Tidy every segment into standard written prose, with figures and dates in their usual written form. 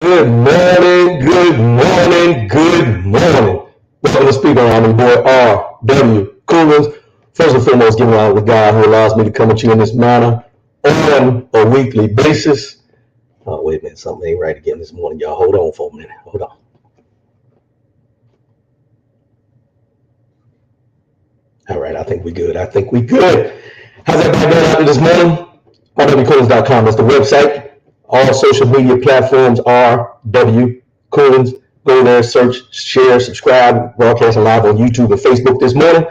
Good morning, good morning, good morning. Welcome to Speaker on the boy R.W. Coolers. First and foremost, giving out the God who allows me to come at you in this manner on a weekly basis. Oh, wait a minute, something ain't right again this morning, y'all. Hold on for a minute. Hold on. All right, I think we good. How's everybody doing out there this morning? RWCoolins.com is the website. All social media platforms are RW Coolins. Go there, search, share, subscribe. Broadcasting live on YouTube and Facebook this morning.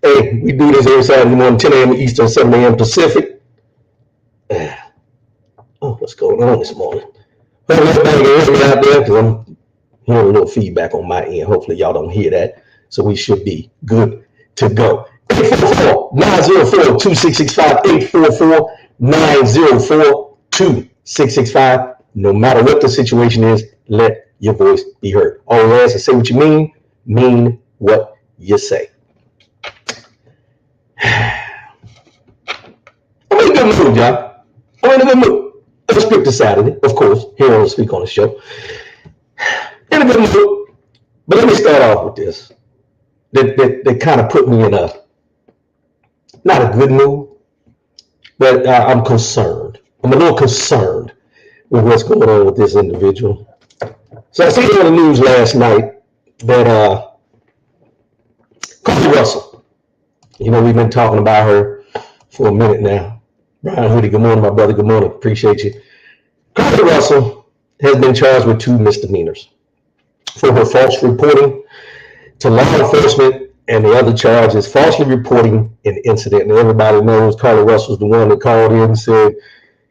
Hey, we do this every Saturday morning, 10 a.m. Eastern, 7 a.m. Pacific. Oh, what's going on this morning? Hope everybody can hear me out there because I'm hearing a little feedback on my end. Hopefully y'all don't hear that. So we should be good to go. 844-904-2665, 844-904-2665. No matter what the situation is, let your voice be heard. Always ask and say what you mean what you say. I'm in a good mood, y'all. I'm in a good mood. Unscripted Saturday, of course, here on Speak on the Show. In a good mood. But let me start off with this. That kind of put me in not a good mood, but I'm concerned. I'm a little concerned with what's going on with this individual. So I seen on the news last night that Carly Russell, we've been talking about her for a minute now. Brian Hoodie, good morning, my brother. Good morning. Appreciate you. Carly Russell has been charged with 2 misdemeanors for her false reporting to law enforcement, and the other charge is falsely reporting an incident. And everybody knows Carly Russell's the one that called in and said,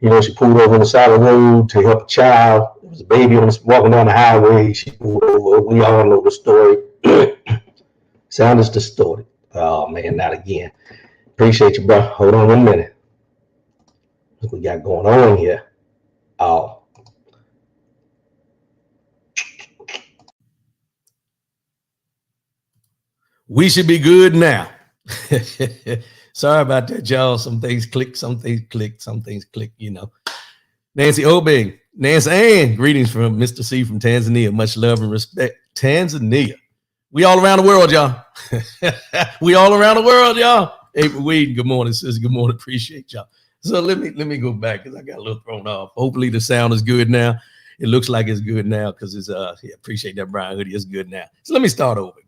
she pulled over on the side of the road to help a child. There was a baby walking down the highway. She pulled over. We all know the story. Sound is distorted. Oh, man, not again. Appreciate you, bro. Hold on 1 minute. What we got going on here? Oh. We should be good now. Sorry about that, y'all. Some things click, some things click. Nancy Obing, Nancy Ann, greetings from Mr. C from Tanzania. Much love and respect. Tanzania. We all around the world, y'all. We all around the world, y'all. April Weed, good morning, sis. Good morning. Appreciate y'all. So let me go back because I got a little thrown off. Hopefully the sound is good now. It looks like it's good now because it's appreciate that, Brian Hoodie. It's good now. So let me start over again.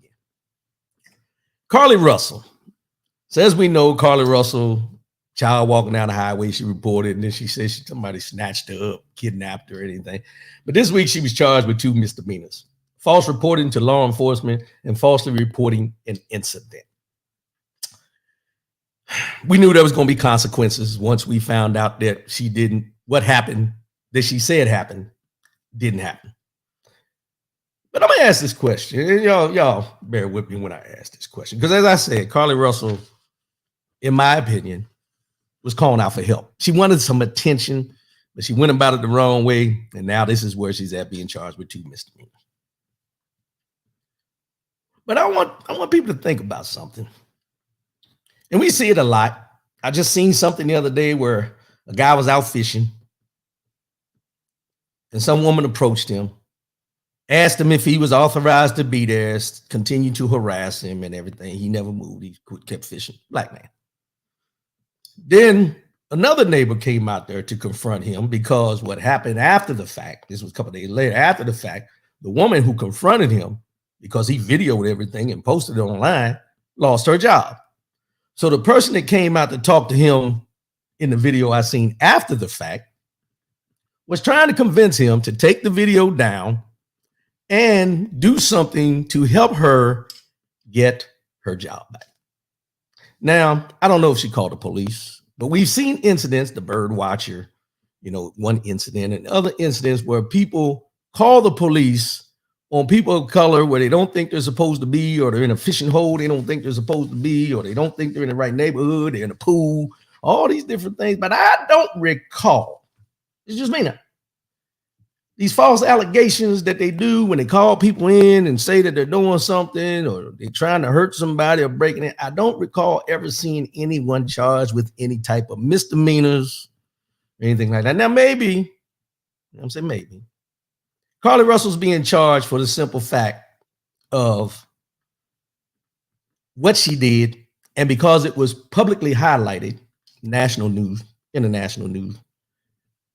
Carly Russell. So as we know, Carly Russell child walking down the highway. She reported, and then she said somebody snatched her up, kidnapped her, or anything. But this week she was charged with 2 misdemeanors: false reporting to law enforcement and falsely reporting an incident. We knew there was going to be consequences once we found out that what happened that she said happened didn't happen. But I'm gonna ask this question, and y'all bear with me when I ask this question, because as I said, Carlee Russell, in my opinion, was calling out for help. She wanted some attention, but she went about it the wrong way, and now this is where she's at, being charged with 2 misdemeanors. But I want people to think about something, and we see it a lot. I just seen something the other day where a guy was out fishing, and some woman approached him, asked him if he was authorized to be there, continued to harass him and everything. He never moved. He kept fishing. Black man. Then another neighbor came out there to confront him, because what happened after the fact, this was a couple of days later, after the fact, the woman who confronted him, because he videoed everything and posted it online, lost her job. So the person that came out to talk to him in the video I seen after the fact was trying to convince him to take the video down and do something to help her get her job back. Now, I don't know if she called the police, but we've seen incidents, the bird watcher, one incident, and other incidents where people call the police on people of color where they don't think they're supposed to be, or they're in a fishing hole they don't think they're supposed to be, or they don't think they're in the right neighborhood, they're in a pool, all these different things. But I don't recall, it's just me now, these false allegations that they do when they call people in and say that they're doing something, or they're trying to hurt somebody or breaking it. I don't recall ever seeing anyone charged with any type of misdemeanors or anything like that. Now, maybe, I'm saying maybe, Carlee Russell's being charged for the simple fact of what she did, and because it was publicly highlighted, national news, international news,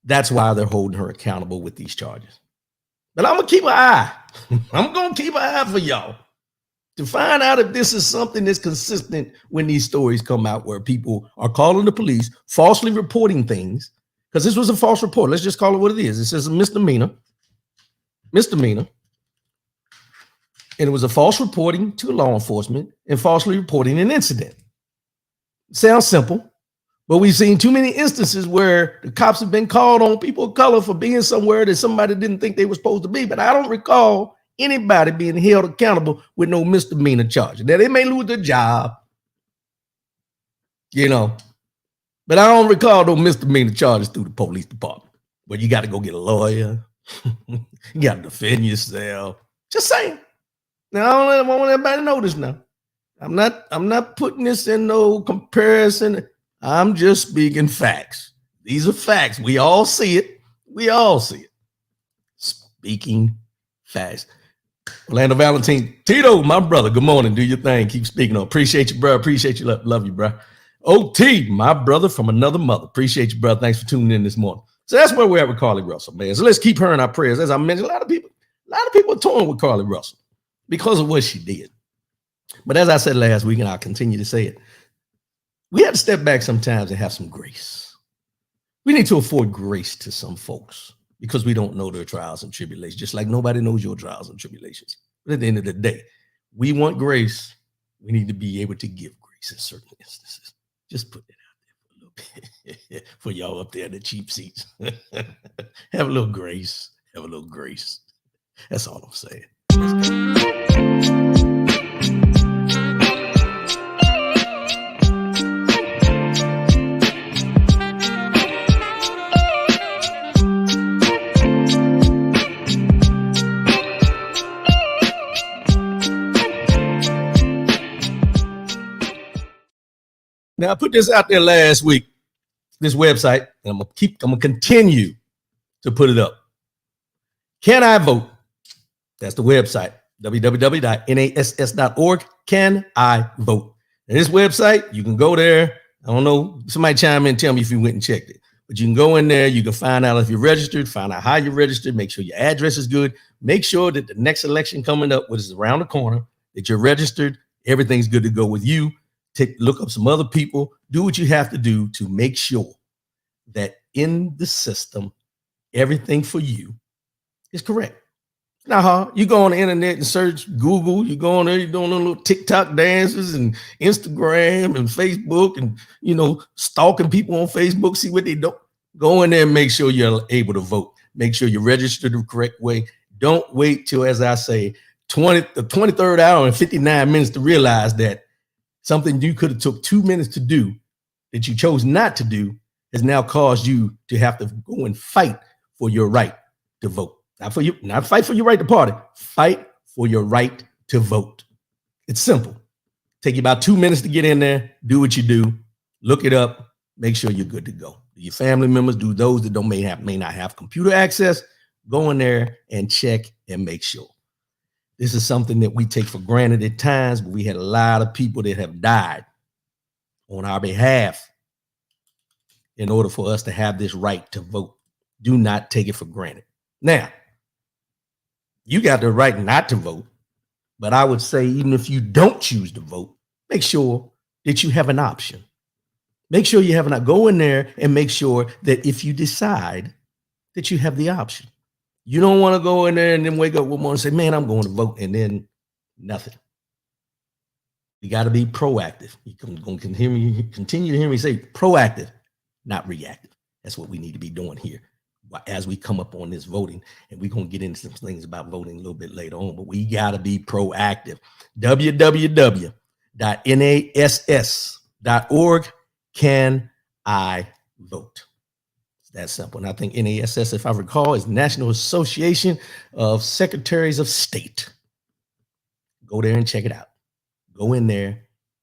that's why they're holding her accountable with these charges. But I'm going to keep an eye. I'm going to keep an eye for y'all to find out if this is something that's consistent when these stories come out, where people are calling the police, falsely reporting things, because this was a false report. Let's just call it what it is. It says a misdemeanor. And it was a false reporting to law enforcement and falsely reporting an incident. Sounds simple. But we've seen too many instances where the cops have been called on people of color for being somewhere that somebody didn't think they were supposed to be. But I don't recall anybody being held accountable with no misdemeanor charge. Now, they may lose their job, but I don't recall no misdemeanor charges through the police department. But you got to go get a lawyer. You got to defend yourself. Just saying. Now, I don't want everybody to know this now. I'm not putting this in no comparison. I'm just speaking facts. These are facts. We all see it. Speaking facts. Orlando Valentine. Tito, my brother, good morning. Do your thing. Keep speaking. Appreciate you, bro. Appreciate you. Love you, bro. OT, my brother from another mother. Appreciate you, bro. Thanks for tuning in this morning. So that's where we're at with Carlee Russell, man. So let's keep her in our prayers. As I mentioned, a lot of people are torn with Carlee Russell because of what she did. But as I said last week, and I'll continue to say it, we have to step back sometimes and have some grace. We need to afford grace to some folks because we don't know their trials and tribulations, just like nobody knows your trials and tribulations. But at the end of the day, we want grace. We need to be able to give grace in certain instances. Just put it out there for a little bit for y'all up there in the cheap seats. Have a little grace. Have a little grace. That's all I'm saying. Now, I put this out there last week, this website, and I'm gonna continue to put it up. Can I vote? That's the website, www.nass.org. Can I vote? And this website, you can go there. I don't know, somebody chime in and tell me if you went and checked it. But you can go in there, you can find out if you're registered, find out how you're registered, make sure your address is good, make sure that the next election coming up, which is around the corner, that you're registered, everything's good to go with you. look up some other people, do what you have to do to make sure that in the system, everything for you is correct. Now, you go on the internet and search Google, you go on there, you're doing little TikTok dances and Instagram and Facebook and, stalking people on Facebook, see what they do. Go in there and make sure you're able to vote. Make sure you're registered the correct way. Don't wait till, as I say, the 23rd hour and 59 minutes to realize that something you could have took 2 minutes to do that you chose not to do has now caused you to have to go and fight for your right to vote. Not fight for your right to party, fight for your right to vote. It's simple. Take you about 2 minutes to get in there, do what you do, look it up, make sure you're good to go. Do your family members, do those that may not have computer access, go in there and check and make sure. This is something that we take for granted at times, but we had a lot of people that have died on our behalf in order for us to have this right to vote. Do not take it for granted. Now, you got the right not to vote, but I would say even if you don't choose to vote, make sure that you have an option. Make sure you have go in there and make sure that if you decide that you have the option. You don't want to go in there and then wake up one morning and say, man, I'm going to vote, and then nothing. You got to be proactive. You're going to continue to hear me say proactive, not reactive. That's what we need to be doing here as we come up on this voting, and we're going to get into some things about voting a little bit later on, but we got to be proactive. www.nass.org. Can I vote? It's that simple. And I think NASS, if I recall, is National Association of Secretaries of State. Go there and check it out. Go in there,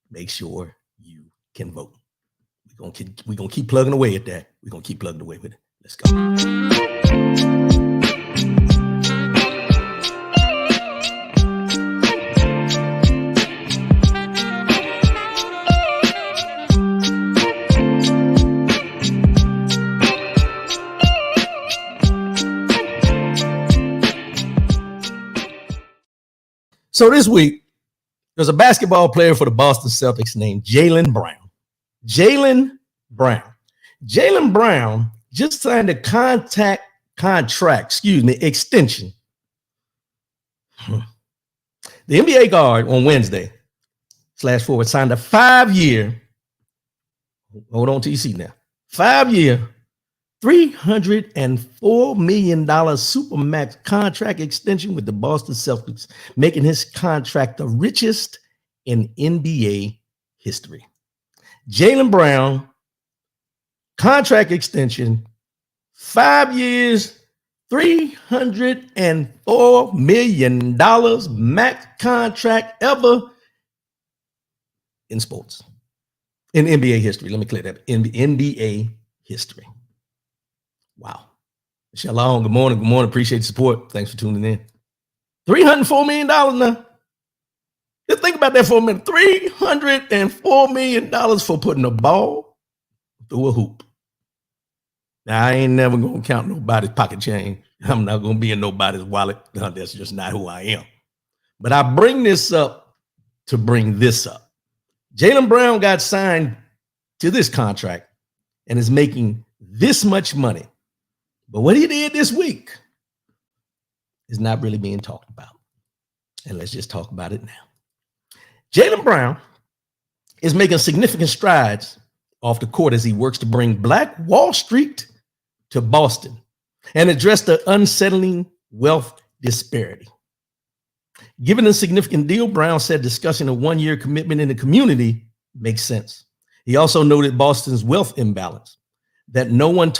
make sure you can vote. We're gonna keep plugging away at that. We're gonna keep plugging away with it. Let's go. So this week, there's a basketball player for the Boston Celtics named Jaylen Brown. Jaylen Brown just signed a extension. The NBA guard on Wednesday /forward signed a 5-year, hold on to your seat now, 5-year, $304 million supermax contract extension with the Boston Celtics, making his contract the richest in NBA history. Jaylen Brown, contract extension, 5 years, $304 million, max contract ever in sports, in NBA history. Let me clear that. In NBA history. Wow. Shalom. Good morning. Good morning. Appreciate the support. Thanks for tuning in. $304 million now. Just think about that for a minute. $304 million for putting a ball through a hoop. Now, I ain't never going to count nobody's pocket change. I'm not going to be in nobody's wallet. No, that's just not who I am. But I bring this up to bring this up. Jaylen Brown got signed to this contract and is making this much money. But what he did this week is not really being talked about. And let's just talk about it now. Jaylen Brown is making significant strides off the court as he works to bring Black Wall Street to Boston and address the unsettling wealth disparity. Given the significant deal, Brown said discussing a 1-year commitment in the community makes sense. He also noted Boston's wealth imbalance that no one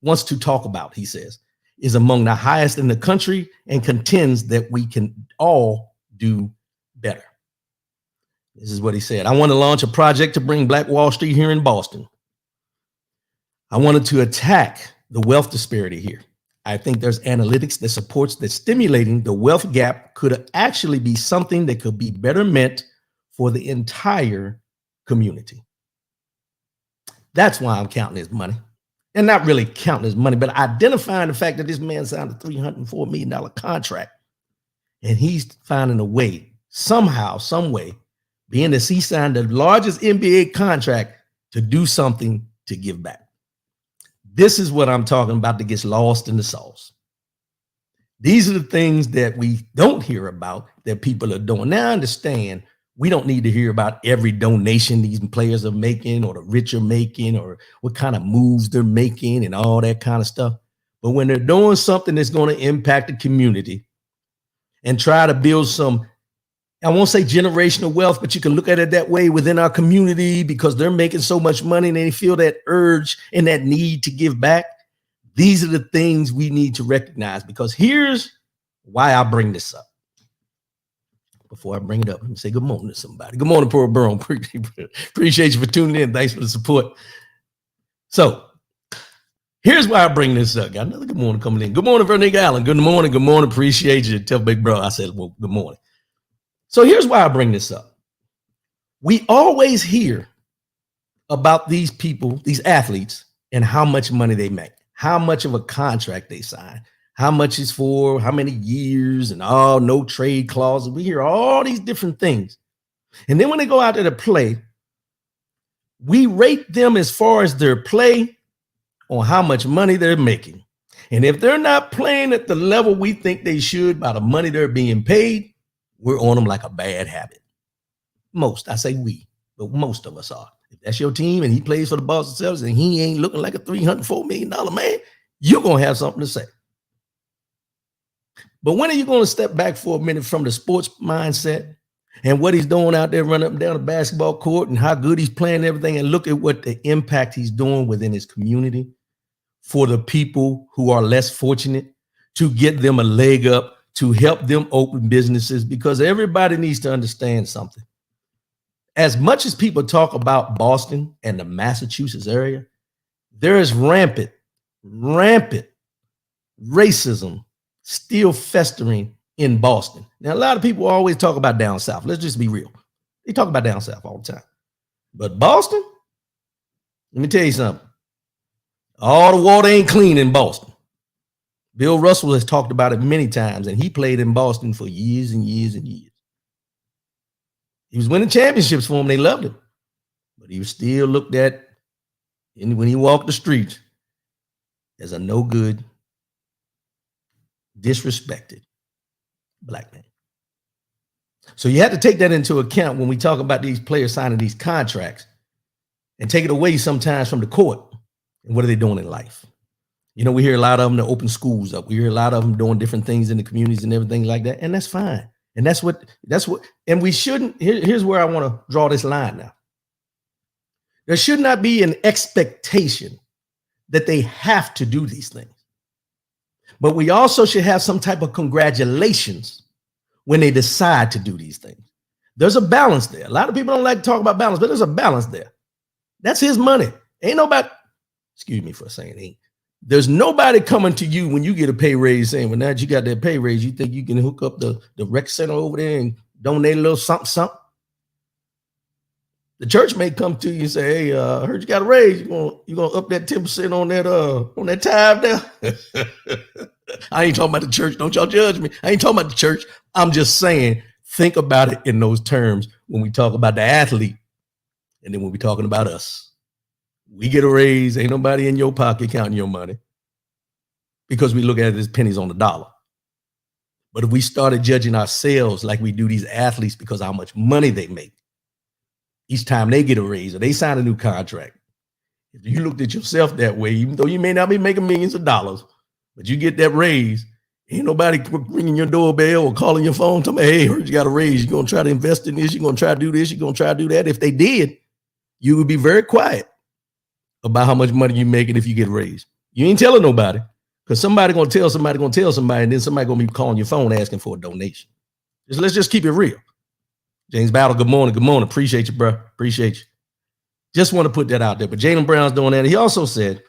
wants to talk about, he says, is among the highest in the country and contends that we can all do better. This is what he said. I want to launch a project to bring Black Wall Street here in Boston. I wanted to attack the wealth disparity here. I think there's analytics that supports that stimulating the wealth gap could actually be something that could be better meant for the entire community. That's why I'm counting his money. And not really counting his money, but identifying the fact that this man signed a $304 million contract. And he's finding a way, somehow, some way, being that he signed the largest NBA contract to do something to give back. This is what I'm talking about that gets lost in the sauce. These are the things that we don't hear about that people are doing. Now I understand we don't need to hear about every donation these players are making or the rich are making or what kind of moves they're making and all that kind of stuff. But when they're doing something that's going to impact the community and try to build some, I won't say generational wealth, but you can look at it that way within our community because they're making so much money and they feel that urge and that need to give back. These are the things we need to recognize, because here's why I bring this up. Before I bring it up, let me say good morning to somebody. Good morning, Pearl Burrow. Appreciate you for tuning in. Thanks for the support. So here's why I bring this up. Got another good morning coming in. Good morning, Vernick Allen. Good morning. Good morning. Appreciate you. Tell Big Bro I said, well, good morning. So here's why I bring this up. We always hear about these people, these athletes, and how much money they make, how much of a contract they sign, how much is for, how many years, and no trade clauses. We hear all these different things. And then when they go out there to play, we rate them as far as their play on how much money they're making. And if they're not playing at the level we think they should by the money they're being paid, we're on them like a bad habit. Most, I say we, but most of us are. If that's your team and he plays for the Boston Celtics and he ain't looking like a $304 million man, you're going to have something to say. But when are you going to step back for a minute from the sports mindset and what he's doing out there running up and down the basketball court and how good he's playing and everything, and look at what the impact he's doing within his community for the people who are less fortunate, to get them a leg up, to help them open businesses, because everybody needs to understand something. As much as people talk about Boston and the Massachusetts area, there is rampant racism still festering in Boston. Now, a lot of people always talk about down south. Let's just be real. They talk about down south all the time. But Boston, let me tell you something. All the water ain't clean in Boston. Bill Russell has talked about it many times, and he played in Boston for years and years and years. He was winning championships for them. They loved him. But he was still looked at, when he walked the streets, as a no good, disrespected black man. So you have to take that into account when we talk about these players signing these contracts, and take it away sometimes from the court. And what are they doing in life? You know, we hear a lot of them to open schools up. We hear a lot of them doing different things in the communities and everything like that. And that's fine. And that's what, and we shouldn't, here's where I want to draw this line now. There should not be an expectation that they have to do these things. But we also should have some type of congratulations when they decide to do these things. There's a balance there. A lot of people don't like to talk about balance, but there's a balance there. That's his money. Ain't nobody, excuse me for saying ain't. There's nobody coming to you when you get a pay raise saying, well, now that you got that pay raise, you think you can hook up the rec center over there and donate a little something. The church may come to you and say, hey, I heard you got a raise. You gonna up that 10% on that tithe there? I ain't talking about the church. Don't y'all judge me. I ain't talking about the church. I'm just saying, think about it in those terms when we talk about the athlete. And then when we're talking about us. We get a raise, ain't nobody in your pocket counting your money, because we look at it as pennies on the dollar. But if we started judging ourselves like we do these athletes because of how much money they make each time they get a raise or they sign a new contract, if you looked at yourself that way, even though you may not be making millions of dollars, but you get that raise, ain't nobody ringing your doorbell or calling your phone telling me, hey, heard you got a raise, you're going to try to invest in this, you're going to try to do this, you're going to try to do that. If they did, you would be very quiet about how much money you making if you get raised. You ain't telling nobody, because somebody gonna tell somebody, and then somebody gonna be calling your phone asking for a donation. Let's just keep it real. James Battle, good morning. Good morning. Appreciate you, bro. Appreciate you. Just want to put that out there. But Jaylen Brown's doing that. He also said,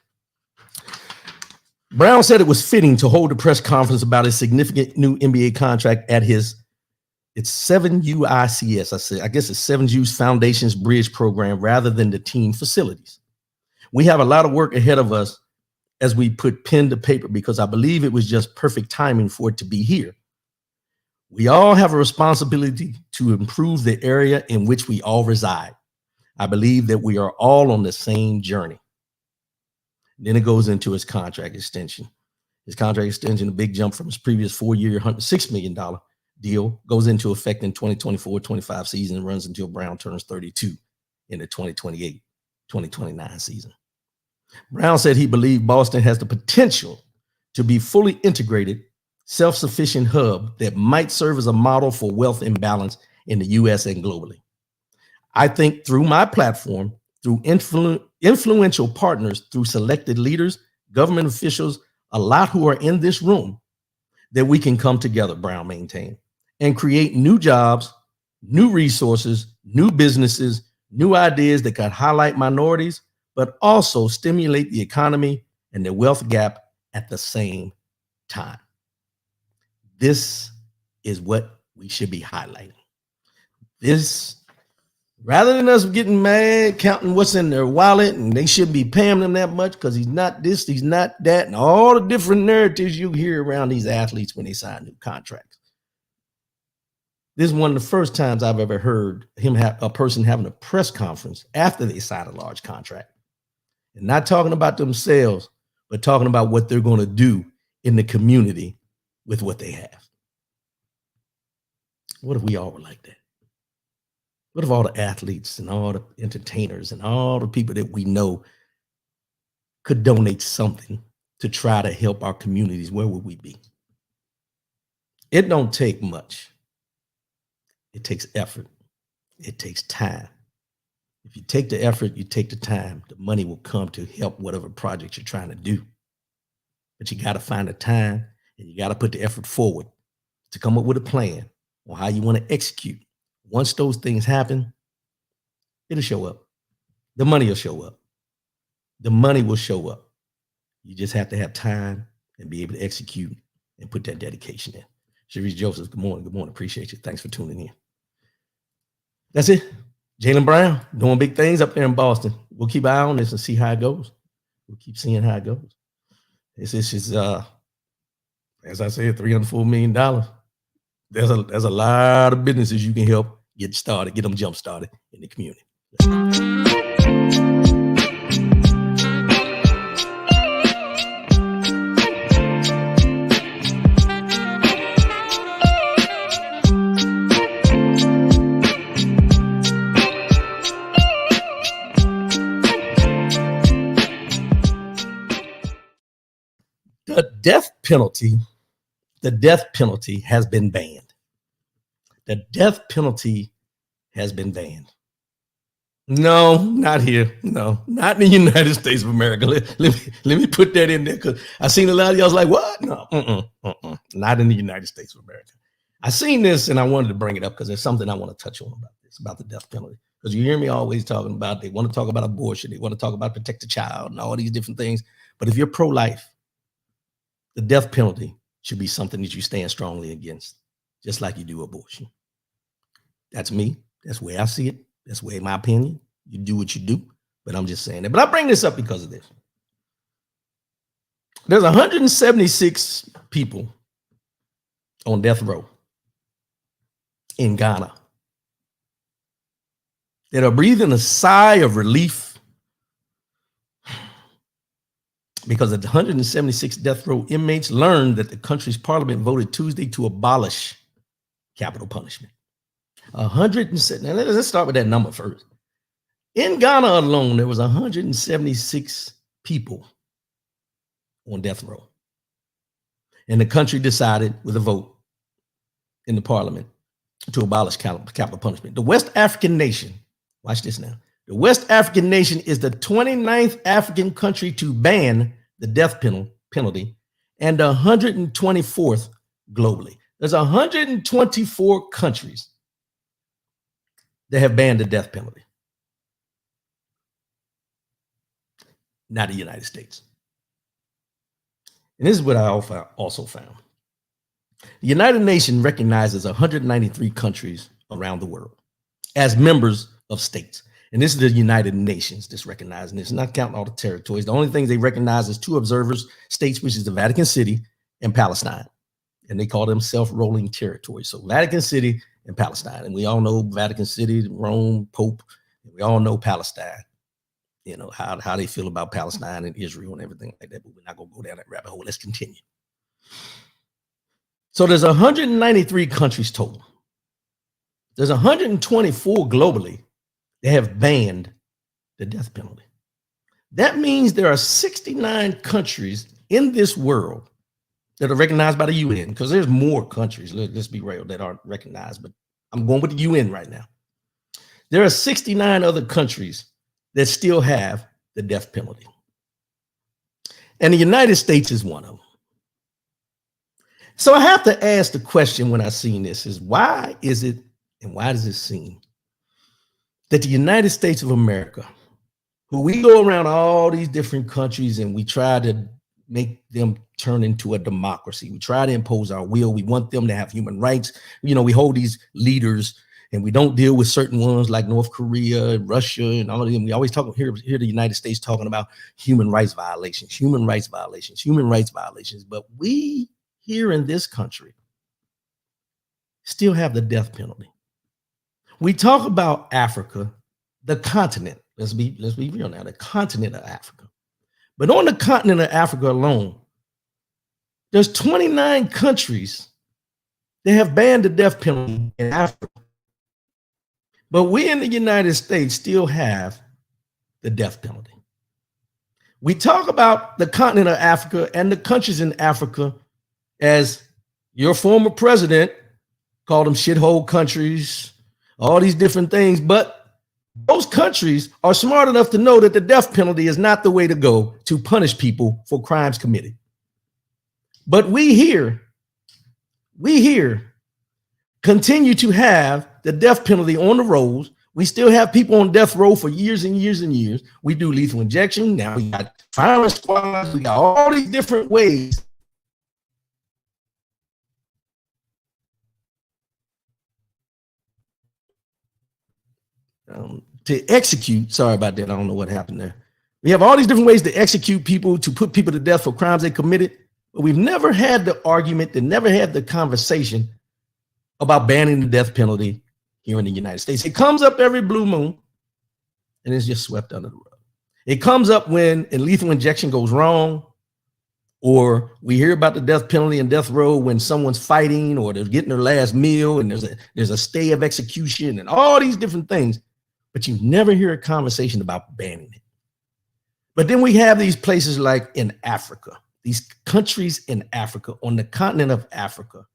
Brown said it was fitting to hold a press conference about his significant new NBA contract at it's 7UICS. I guess it's 7U's Foundations Bridge program rather than the team facilities. We have a lot of work ahead of us as we put pen to paper, because I believe it was just perfect timing for it to be here. We all have a responsibility to improve the area in which we all reside. I believe that we are all on the same journey. Then it goes into his contract extension. His contract extension, a big jump from his previous 4-year, $106 million deal, goes into effect in 2024-25 season and runs until Brown turns 32 in the 2028-2029 season. Brown said he believed Boston has the potential to be fully integrated, self-sufficient hub that might serve as a model for wealth imbalance in the U.S. and globally. I think through my platform, through influential partners, through selected leaders, government officials, a lot who are in this room, that we can come together, Brown maintained, and create new jobs, new resources, new businesses, new ideas that can highlight minorities, but also stimulate the economy and the wealth gap at the same time. This is what we should be highlighting. This, rather than us getting mad, counting what's in their wallet, and they shouldn't be paying them that much because he's not this, he's not that, and all the different narratives you hear around these athletes when they sign new contracts. This is one of the first times I've ever heard him have a person having a press conference after they sign a large contract and not talking about themselves, but talking about what they're going to do in the community with what they have. What if we all were like that? What if all the athletes and all the entertainers and all the people that we know could donate something to try to help our communities? Where would we be? It don't take much. It takes effort. It takes time. If you take the effort, you take the time, the money will come to help whatever project you're trying to do. But you got to find the time and you got to put the effort forward to come up with a plan on how you want to execute. Once those things happen, it'll show up. The money will show up. The money will show up. You just have to have time and be able to execute and put that dedication in. Sharice Joseph, good morning. Good morning. Appreciate you. Thanks for tuning in. That's it. Jaylen Brown doing big things up there in Boston. We'll keep an eye on this and see how it goes. We'll keep seeing how it goes. This is, as I said, $304 million. There's a lot of businesses you can help get started, get them jump started in the community. The death penalty has been banned. The death penalty has been banned. No, not here. No, not in the United States of America. Let me put that in there because I seen a lot of y'all was like, what? No, not in the United States of America. I seen this and I wanted to bring it up because there's something I want to touch on about this, about the death penalty. Because you hear me always talking about, they want to talk about abortion, they want to talk about protect the child and all these different things. But if you're pro-life, the death penalty should be something that you stand strongly against, just like you do abortion. That's me. That's the way I see it. That's the way, my opinion. You do what you do, but I'm just saying that. But I bring this up because of this. There's 176 people on death row in Ghana that are breathing a sigh of relief because the 176 death row inmates learned that the country's parliament voted Tuesday to abolish capital punishment. 107. Now let's start with that number first. In Ghana alone, there was 176 people on death row. And the country decided with a vote in the parliament to abolish capital punishment. The West African nation, watch this now. The West African nation is the 29th African country to ban the death penalty and the 124th globally. There's 124 countries that have banned the death penalty. Not the United States. And this is what I also found. The United Nations recognizes 193 countries around the world as members of states. And this is the United Nations that's recognizing this, not counting all the territories. The only things they recognize is two observers states, which is the Vatican City and Palestine. and they call them self-rolling territories. So Vatican City and Palestine, and we all know Vatican City, Rome, Pope. We all know Palestine. You know how they feel about Palestine and Israel and everything like that. But we're not gonna go down that rabbit hole. Let's continue. So there's 193 countries total. There's 124 globally that have banned the death penalty. That means there are 69 countries in this world that are recognized by the UN, because there's more countries, let's be real, that aren't recognized, but I'm going with the UN right now. There are 69 other countries that still have the death penalty. And the United States is one of them. So I have to ask the question when I seen this is, why is it, and why does it seem that the United States of America, who we go around all these different countries and we try to make them turn into a democracy. We try to impose our will. We want them to have human rights. You know, we hold these leaders and we don't deal with certain ones like North Korea and Russia and all of them. We always hear the United States talking about human rights violations, human rights violations, human rights violations. But we here in this country still have the death penalty. We talk about Africa, the continent. Let's be real now, the continent of Africa. But on the continent of Africa alone, there's 29 countries that have banned the death penalty in Africa. But we in the United States still have the death penalty. We talk about the continent of Africa and the countries in Africa as your former president called them shithole countries, all these different things, but those countries are smart enough to know that the death penalty is not the way to go to punish people for crimes committed. But we here continue to have the death penalty on the rolls. We still have people on death row for years and years and years. We do lethal injection. Now we got firing squads. We got all these different ways to execute. Sorry about that. I don't know what happened there. We have all these different ways to execute people, to put people to death for crimes they committed. But we've never had the argument, and never had the conversation about banning the death penalty here in the United States. It comes up every blue moon and it's just swept under the rug. It comes up when a lethal injection goes wrong, or we hear about the death penalty and death row when someone's fighting or they're getting their last meal and there's a stay of execution and all these different things. But you never hear a conversation about banning it. But then we have these places like in Africa, these countries in Africa, on the continent of Africa,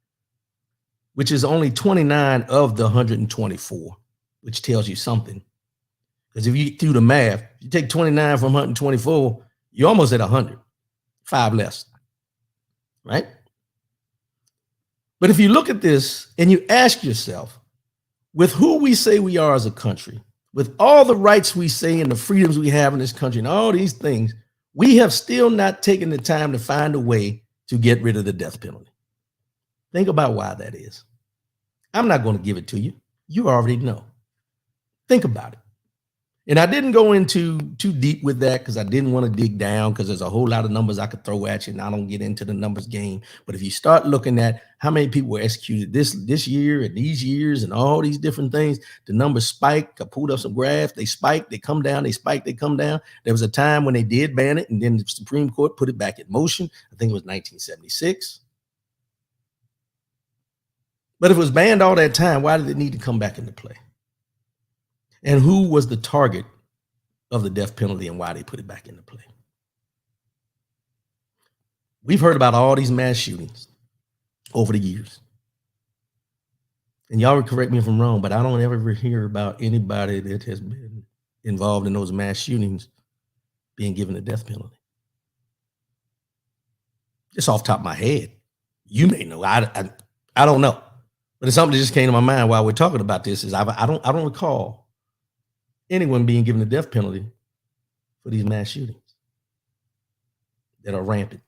which is only 29 of the 124, which tells you something. Because if you do the math, you take 29 from 124, you're almost at 100, 5 less, right? But if you look at this and you ask yourself, with who we say we are as a country, with all the rights we say and the freedoms we have in this country and all these things, we have still not taken the time to find a way to get rid of the death penalty. Think about why that is. I'm not going to give it to you. You already know. Think about it. And I didn't go into too deep with that because I didn't want to dig down, because there's a whole lot of numbers I could throw at you, and I don't get into the numbers game. But if you start looking at how many people were executed this year and these years and all these different things, the numbers spike. I pulled up some graphs. They spike, they come down, they spike, they come down. There was a time when they did ban it, and then the Supreme Court put it back in motion. I think it was 1976. But if it was banned all that time, why did it need to come back into play? And who was the target of the death penalty and why they put it back into play? We've heard about all these mass shootings over the years. And y'all would correct me if I'm wrong, but I don't ever hear about anybody that has been involved in those mass shootings being given the death penalty. Just off the top of my head. You may know. I don't know. But it's something that just came to my mind while we're talking about this. Is I don't recall anyone being given the death penalty for these mass shootings that are rampant.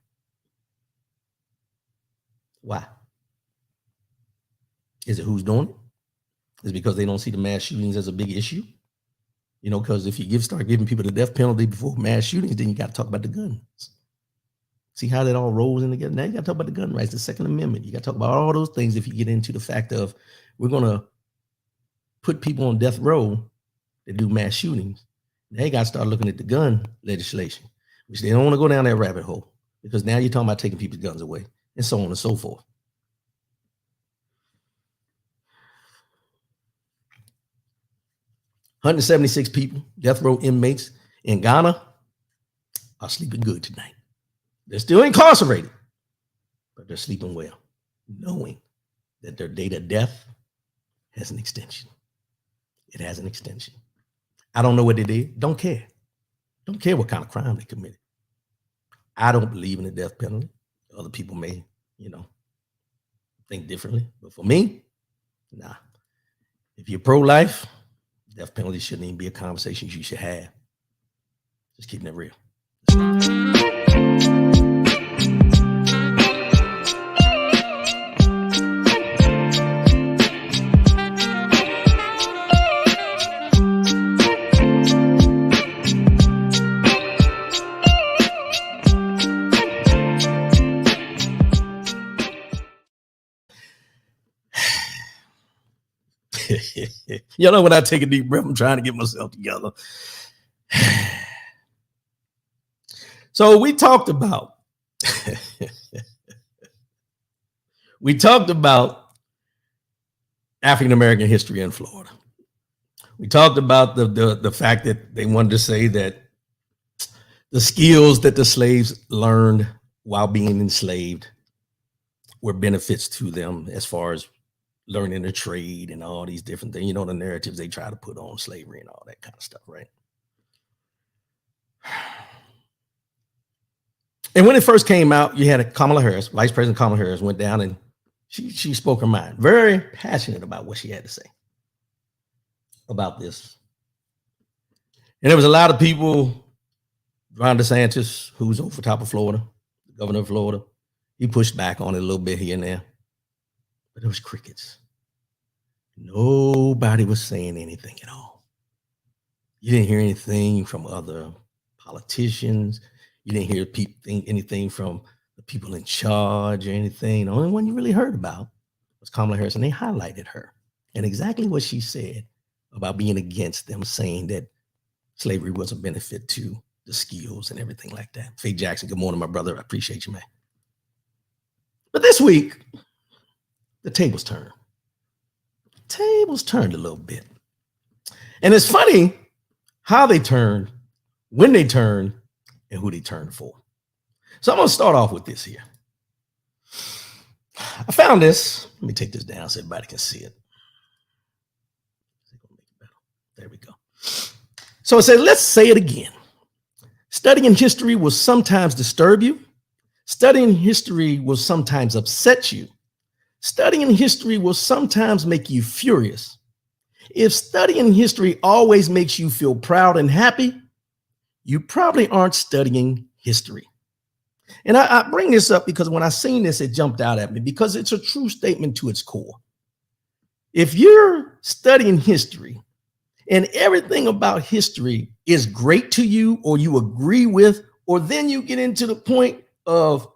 Why? Is it who's doing it? Is it because they don't see the mass shootings as a big issue? You know, because if you start giving people the death penalty before mass shootings, then you got to talk about the guns. See how that all rolls in together? Now you got to talk about the gun rights, the Second Amendment. You got to talk about all those things if you get into the fact of we're going to put people on death row that do mass shootings. Now you got to start looking at the gun legislation, which they don't want to go down that rabbit hole because now you're talking about taking people's guns away and so on and so forth. $176 people, death row inmates in Ghana are sleeping good tonight. They're still incarcerated, but they're sleeping well, knowing that their date of death has an extension. It has an extension. I don't know what they did. Don't care. Don't care what kind of crime they committed. I don't believe in the death penalty. Other people may, think differently. But for me, nah. If you're pro-life, death penalty shouldn't even be a conversation you should have. Just keeping it real. You know, when I take a deep breath, I'm trying to get myself together. So we talked about African American history in Florida. We talked about the fact that they wanted to say that the skills that the slaves learned while being enslaved were benefits to them as far as learning a trade and all these different things, the narratives they try to put on slavery and all that kind of stuff, right? And when it first came out, you had Kamala Harris, Vice President Kamala Harris, went down and she spoke her mind, very passionate about what she had to say about this. And there was a lot of people, Ron DeSantis, who's over top of Florida, the governor of Florida, he pushed back on it a little bit here and there, but it was crickets. Nobody was saying anything at all. You didn't hear anything from other politicians. You didn't hear anything from the people in charge or anything. The only one you really heard about was Kamala Harris, and they highlighted her and exactly what she said about being against them, saying that slavery was a benefit to the skills and everything like that. Faye Jackson, good morning, my brother. I appreciate you, man. But this week, the tables turned. Tables turned a little bit. And it's funny how they turned, when they turned, and who they turned for. So I'm going to start off with this here. I found this. Let me take this down so everybody can see it. There we go. So it said, let's say it again. Studying history will sometimes disturb you. Studying history will sometimes upset you. Studying history will sometimes make you furious. If studying history always makes you feel proud and happy, you probably aren't studying history. And I bring this up because when I seen this, it jumped out at me because it's a true statement to its core. If you're studying history and everything about history is great to you or you agree with, or then you get into the point of,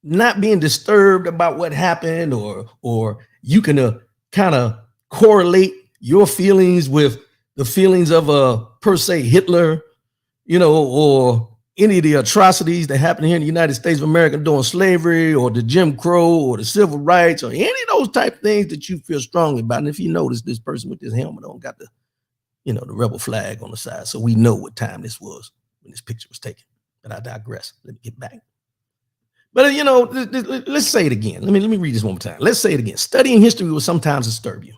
not being disturbed about what happened, or you can kind of correlate your feelings with the feelings of per se Hitler, or any of the atrocities that happened here in the United States of America during slavery or the Jim Crow or the civil rights or any of those type of things that you feel strongly about. And if you notice, this person with this helmet on got the rebel flag on the side. So we know what time this was when this picture was taken. But I digress. Let me get back. But, let's say it again. Let me read this one more time. Let's say it again. Studying history will sometimes disturb you.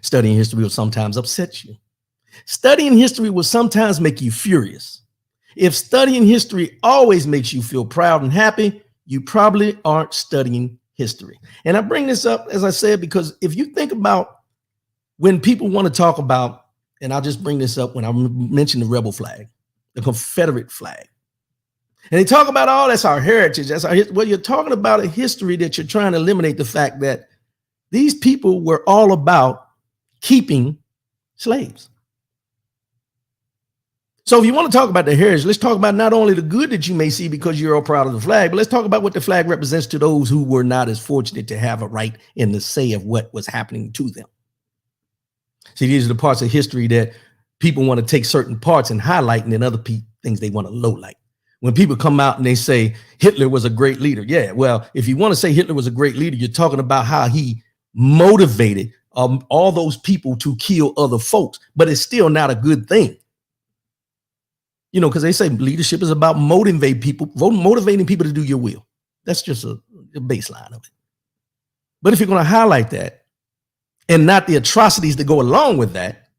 Studying history will sometimes upset you. Studying history will sometimes make you furious. If studying history always makes you feel proud and happy, you probably aren't studying history. And I bring this up, as I said, because if you think about when people want to talk about, and I'll just bring this up when I mention the rebel flag, the Confederate flag. And they talk about, that's our heritage. That's our well, you're talking about a history that you're trying to eliminate the fact that these people were all about keeping slaves. So if you want to talk about the heritage, let's talk about not only the good that you may see because you're all proud of the flag, but let's talk about what the flag represents to those who were not as fortunate to have a right in the say of what was happening to them. See, these are the parts of history that people want to take certain parts and highlight, and then other things they want to low light. When people come out and they say Hitler was a great leader. Yeah, well, if you want to say Hitler was a great leader, you're talking about how he motivated all those people to kill other folks, but it's still not a good thing. You know, because they say leadership is about motivating people to do your will. That's just a baseline of it. But if you're going to highlight that and not the atrocities that go along with that,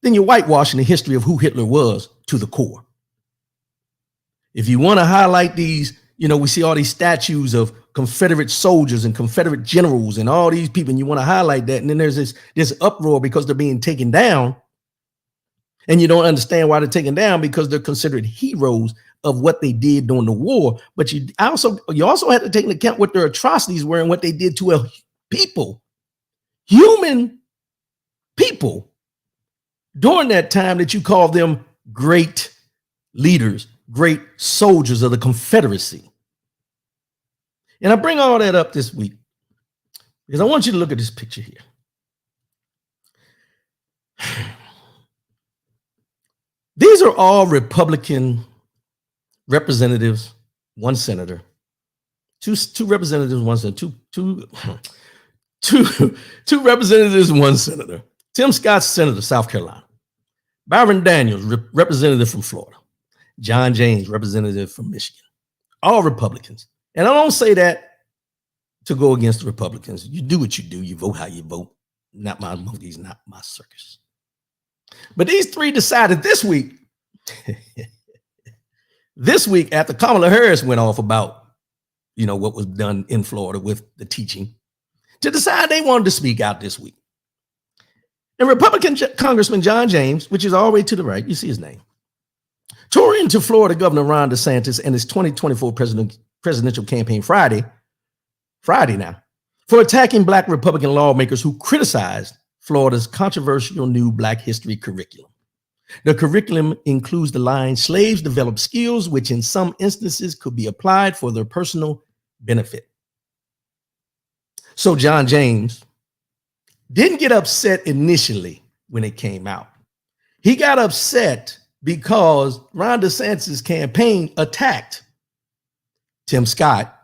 then you're whitewashing the history of who Hitler was to the core. If you want to highlight these, you know, we see all these statues of Confederate soldiers and Confederate generals and all these people, and you want to highlight that. And then there's this uproar because they're being taken down. And you don't understand why they're taken down, because they're considered heroes of what they did during the war. But you also have to take into account what their atrocities were and what they did to human people during that time, that you call them great leaders, great soldiers of the Confederacy. And I bring all that up this week because I want you to look at this picture here. These are all Republican representatives, one senator, two representatives, one senator, two representatives, one senator. Tim Scott, Senator, South Carolina. Byron Daniels, representative from Florida. John James, representative from Michigan. All Republicans. And I don't say that to go against the Republicans. You do what you do. You vote how you vote. Not my movies, not my circus. But these three decided this week, after Kamala Harris went off about, you know, what was done in Florida with the teaching, to decide they wanted to speak out this week. And Republican Congressman John James, which is all the way to the right, you see his name, tore into Florida Governor Ron DeSantis and his 2024 presidential campaign Friday now, for attacking Black Republican lawmakers who criticized Florida's controversial new Black history curriculum. The curriculum includes the line, slaves develop skills which in some instances could be applied for their personal benefit. So John James didn't get upset initially when it came out. He got upset because Ron DeSantis' campaign attacked Tim Scott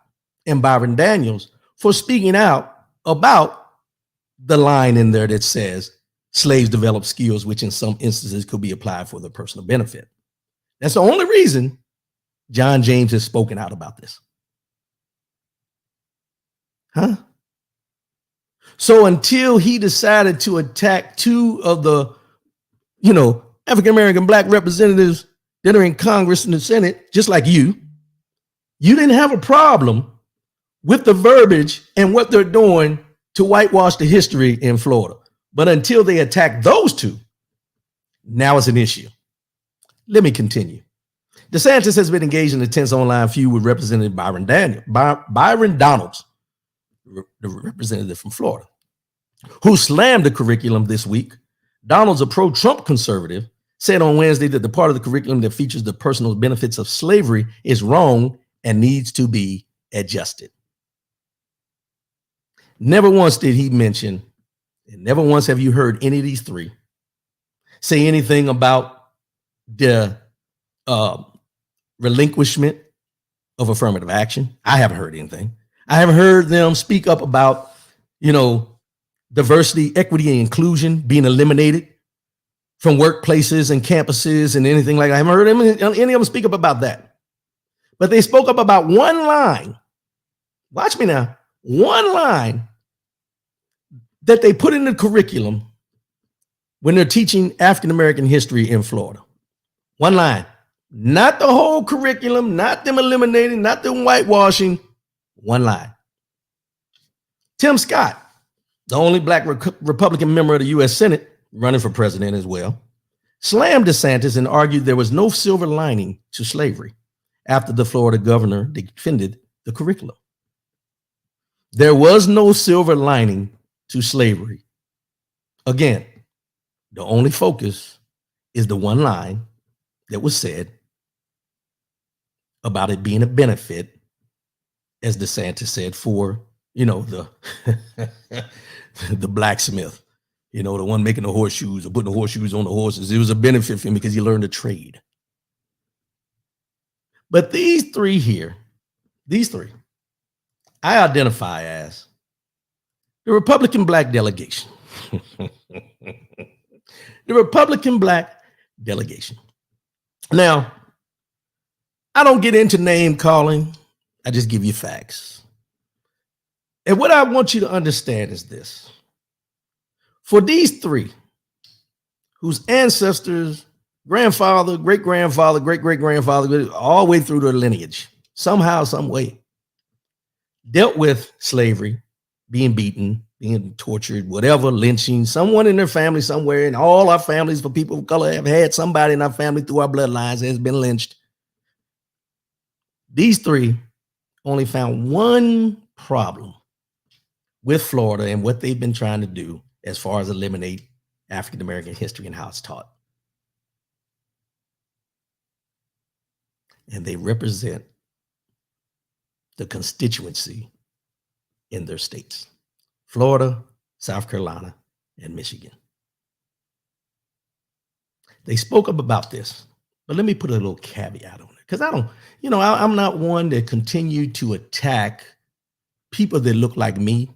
and Byron Daniels for speaking out about the line in there that says slaves develop skills which in some instances could be applied for their personal benefit. That's the only reason John James has spoken out about this. Huh? So until he decided to attack two of the, you know, African-American Black representatives that are in Congress and the Senate, just like you didn't have a problem with the verbiage and what they're doing to whitewash the history in Florida. But until they attack those two, now it's an issue. Let me continue. DeSantis has been engaged in a tense online feud with Representative Byron Donalds, the representative from Florida, who slammed the curriculum this week. Donalds, a pro-Trump conservative, said on Wednesday that the part of the curriculum that features the personal benefits of slavery is wrong and needs to be adjusted. Never once did he mention, and never once have you heard any of these three say anything about the relinquishment of affirmative action. I haven't heard anything. I haven't heard them speak up about, you know, diversity, equity, and inclusion being eliminated from workplaces and campuses and anything like that. I haven't heard any of them speak up about that. But they spoke up about one line. Watch me now. One line that they put in the curriculum when they're teaching African-American history in Florida. One line. Not the whole curriculum, not them eliminating, not them whitewashing. One line. Tim Scott, the only Black Republican member of the U.S. Senate, running for president as well, slammed DeSantis and argued there was no silver lining to slavery after the Florida governor defended the curriculum. There was no silver lining to slavery. Again, the only focus is the one line that was said about it being a benefit, as DeSantis said, for, the the blacksmith, the one making the horseshoes or putting the horseshoes on the horses. It was a benefit for him because he learned a trade. But these three, I identify as the Republican black delegation. The Republican black delegation. Now, I don't get into name calling. I just give you facts. And what I want you to understand is this. For these three, whose ancestors, grandfather, great-grandfather, great-great-grandfather, all the way through their lineage, somehow, some way, dealt with slavery, being beaten, being tortured, whatever, lynching, someone in their family somewhere, and all our families for people of color have had somebody in our family through our bloodlines that has been lynched. These three only found one problem with Florida and what they've been trying to do as far as eliminate African-American history and how it's taught. And they represent the constituency in their states: Florida, South Carolina, and Michigan. They spoke up about this, but let me put a little caveat on it, because I'm not one that continue to attack people that look like me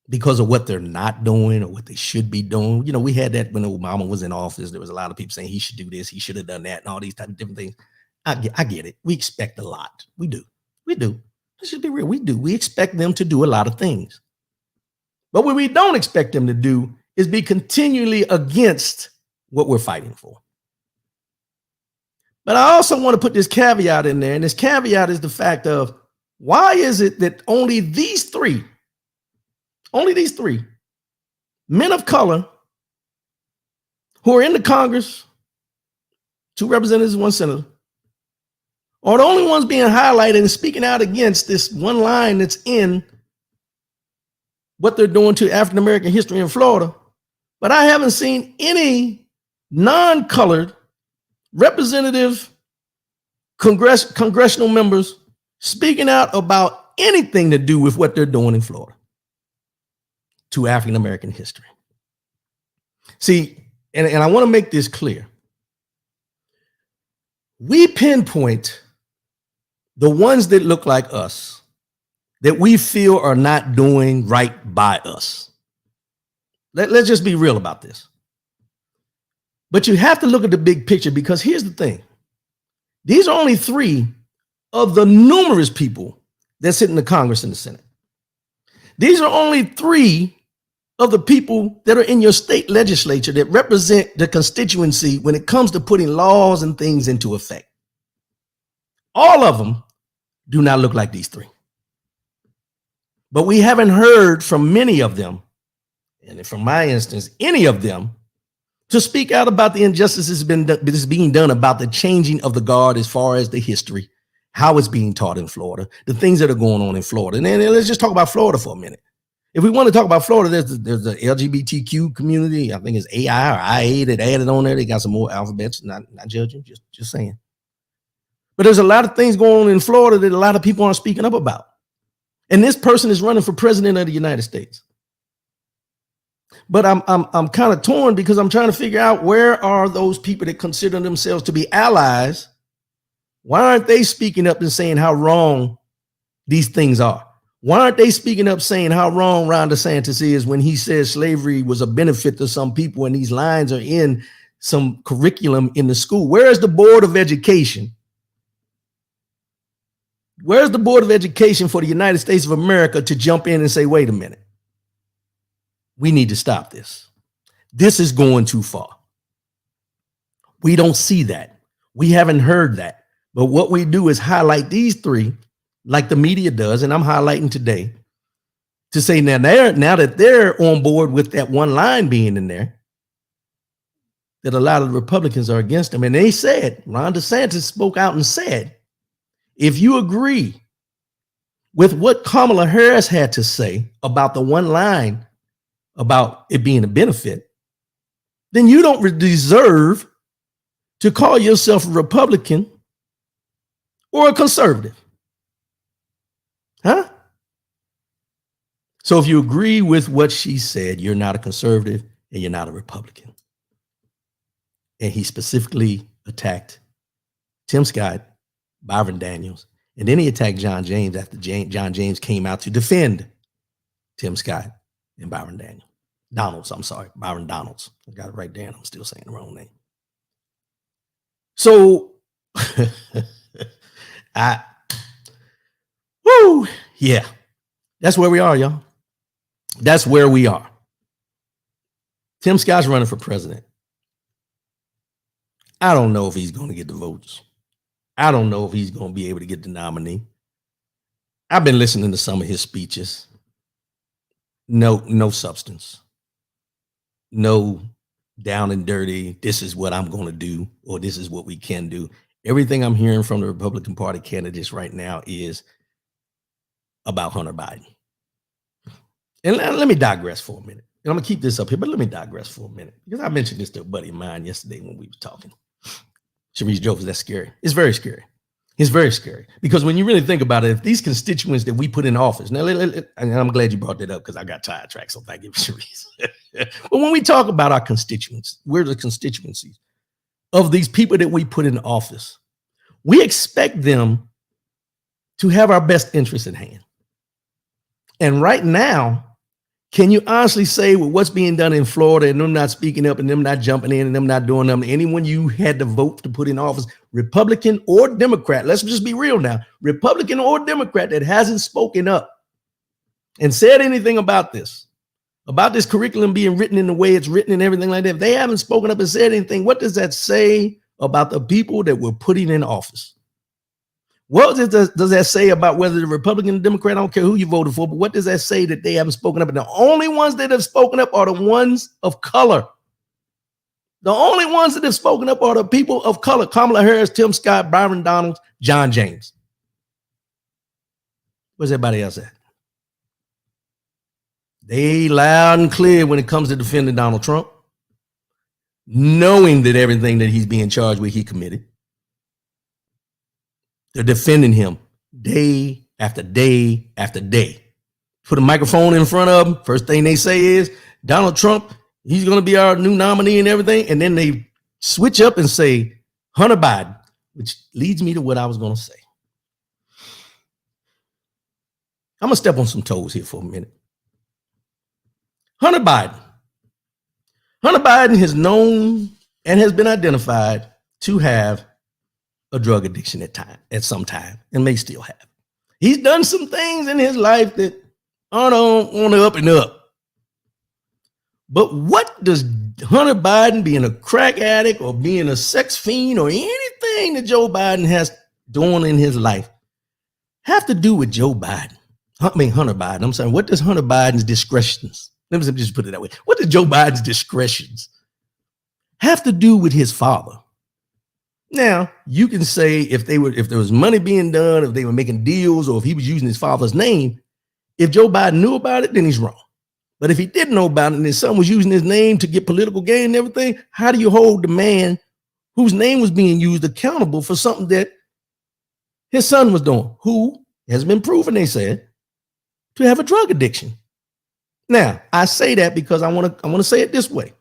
because of what they're not doing or what they should be doing. We had that when Obama was in office. There was a lot of people saying he should do this, he should have done that, and all these type of different things. I get it. We expect a lot. We do. Let's just be real. We do. We expect them to do a lot of things. But what we don't expect them to do is be continually against what we're fighting for. But I also want to put this caveat in there, and this caveat is the fact of, why is it that only these three men of color who are in the Congress, 2 representatives, 1 senator, are the only ones being highlighted and speaking out against this one line that's in what they're doing to African-American history in Florida? But I haven't seen any non-colored representative congressional members speaking out about anything to do with what they're doing in Florida to African-American history. See, and I want to make this clear. We pinpoint the ones that look like us, that we feel are not doing right by us. Let's just be real about this. But you have to look at the big picture, because here's the thing. These are only 3 of the numerous people that sit in the Congress and the Senate. These are only 3 of the people that are in your state legislature that represent the constituency when it comes to putting laws and things into effect. All of them do not look like these 3. But we haven't heard from many of them, and from my instance, any of them, to speak out about the injustices that's being done about the changing of the guard as far as the history, how it's being taught in Florida, the things that are going on in Florida. And then let's just talk about Florida for a minute. If we want to talk about Florida, there's the LGBTQ community. I think it's AI or IA that added on there. They got some more alphabets. Not judging, just saying. But there's a lot of things going on in Florida that a lot of people aren't speaking up about. And this person is running for president of the United States. But I'm kind of torn, because I'm trying to figure out, where are those people that consider themselves to be allies? Why aren't they speaking up and saying how wrong these things are? Why aren't they speaking up saying how wrong Ron DeSantis is when he says slavery was a benefit to some people, and these lines are in some curriculum in the school? Where is the Board of Education? Where's the Board of Education for the United States of America to jump in and say, wait a minute, we need to stop this. This is going too far. We don't see that. We haven't heard that. But what we do is highlight these 3, like the media does, and I'm highlighting today, to say now that they're on board with that one line being in there, that a lot of the Republicans are against them. And they said, Ron DeSantis spoke out and said, if you agree with what Kamala Harris had to say about the one line about it being a benefit, then you don't deserve to call yourself a Republican or a conservative? Huh? So if you agree with what she said, you're not a conservative and you're not a Republican. And he specifically attacked Tim Scott, Byron Daniels, and then he attacked John James after John James came out to defend Tim Scott and Byron Daniels. Byron Donalds. I got it right there and I'm still saying the wrong name. So, yeah, that's where we are, y'all. That's where we are. Tim Scott's running for president. I don't know if he's going to get the votes. I don't know if he's going to be able to get the nominee. I've been listening to some of his speeches. No substance. No down and dirty, this is what I'm going to do, or this is what we can do. Everything I'm hearing from the Republican Party candidates right now is about Hunter Biden. And let me digress for a minute. And I'm going to keep this up here, but let me digress for a minute. Because I mentioned this to a buddy of mine yesterday when we were talking. Sharice jokes, that's scary. It's very scary. It's very scary. Because when you really think about it, if these constituents that we put in office, now, and I'm glad you brought that up because I got sidetracked, so thank you, Sharice. But when we talk about our constituents, we're the constituencies of these people that we put in office. We expect them to have our best interests in hand. And right now, can you honestly say with what's being done in Florida and them not speaking up and them not jumping in and them not doing them, anyone you had to vote to put in office, Republican or Democrat, let's just be real now, Republican or Democrat that hasn't spoken up and said anything about this curriculum being written in the way it's written and everything like that, if they haven't spoken up and said anything, what does that say about the people that we're putting in office? What does that say about whether the Republican or Democrat, I don't care who you voted for, but what does that say that they haven't spoken up? And the only ones that have spoken up are the ones of color. The only ones that have spoken up are the people of color. Kamala Harris, Tim Scott, Byron Donalds, John James. Where's everybody else at? They loud and clear when it comes to defending Donald Trump, knowing that everything that he's being charged with, he committed. They're defending him day after day after day. Put a microphone in front of them. First thing they say is Donald Trump, he's going to be our new nominee and everything. And then they switch up and say Hunter Biden, which leads me to what I was going to say. I'm going to step on some toes here for a minute. Hunter Biden is known and has been identified to have a drug addiction at some time, and may still have. He's done some things in his life that aren't on the up and up. But what does Hunter Biden being a crack addict or being a sex fiend or anything that Joe Biden has doing in his life have to do with Hunter Biden. I'm saying, what does Hunter Biden's discretions, let me just put it that way. What does Joe Biden's discretions have to do with his father? Now, you can say if there was money being done, if they were making deals, or if he was using his father's name, if Joe Biden knew about it, then he's wrong. But if he didn't know about it and his son was using his name to get political gain and everything, how do you hold the man whose name was being used accountable for something that his son was doing, who has been proven, they said, to have a drug addiction? Now, I say that because I want to say it this way.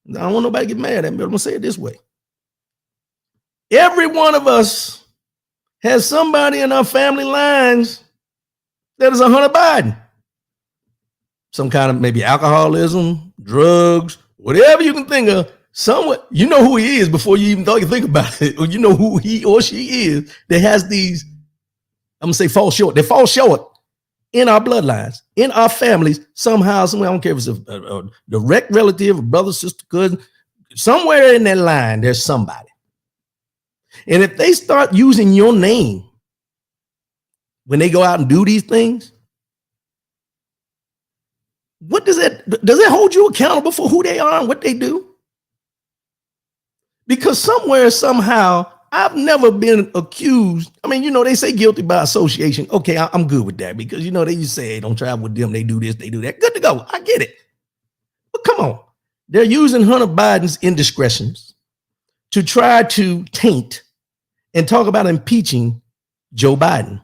I don't want nobody to get mad at me, but I'm going to say it this way. Every one of us has somebody in our family lines that is a Hunter Biden. Some kind of maybe alcoholism, drugs, whatever you can think of. Somewhat, you know who he is before you even think about it, or you know who he or she is that has these, I'm going to say fall short. They fall short in our bloodlines, in our families, somehow, somewhere. I don't care if it's a direct relative, a brother, sister, cousin, somewhere in that line, there's somebody. And if they start using your name when they go out and do these things, what does that hold you accountable for who they are and what they do? Because somewhere, somehow, I've never been accused. I mean, they say guilty by association. Okay, I'm good with that because, they used to say, hey, don't travel with them. They do this, they do that. Good to go. I get it. But come on. They're using Hunter Biden's indiscretions to try to taint and talk about impeaching Joe Biden.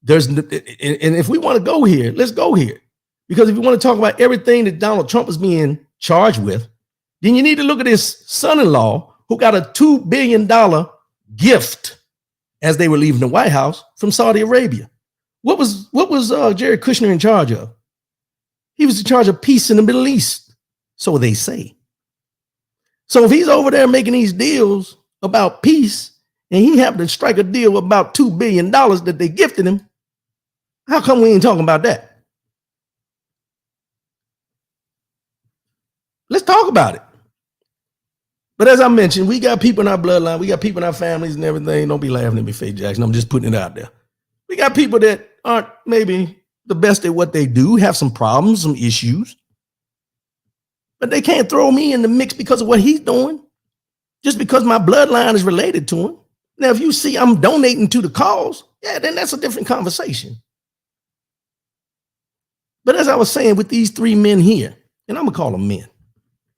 And if we want to go here, let's go here. Because if you want to talk about everything that Donald Trump is being charged with, then you need to look at his son-in-law who got a $2 billion gift as they were leaving the White House from Saudi Arabia. What was Jared Kushner in charge of? He was in charge of peace in the Middle East, so they say. So if he's over there making these deals about peace and he happened to strike a deal about $2 billion that they gifted him, how come we ain't talking about that? Let's talk about it. But as I mentioned, we got people in our bloodline, we got people in our families and everything. Don't be laughing at me, Faye Jackson. I'm just putting it out there. We got people that aren't maybe the best at what they do, have some problems, some issues. But they can't throw me in the mix because of what he's doing, just because my bloodline is related to him. Now, if you see I'm donating to the cause, yeah, then that's a different conversation. But as I was saying, with these three men here, and I'm going to call them men,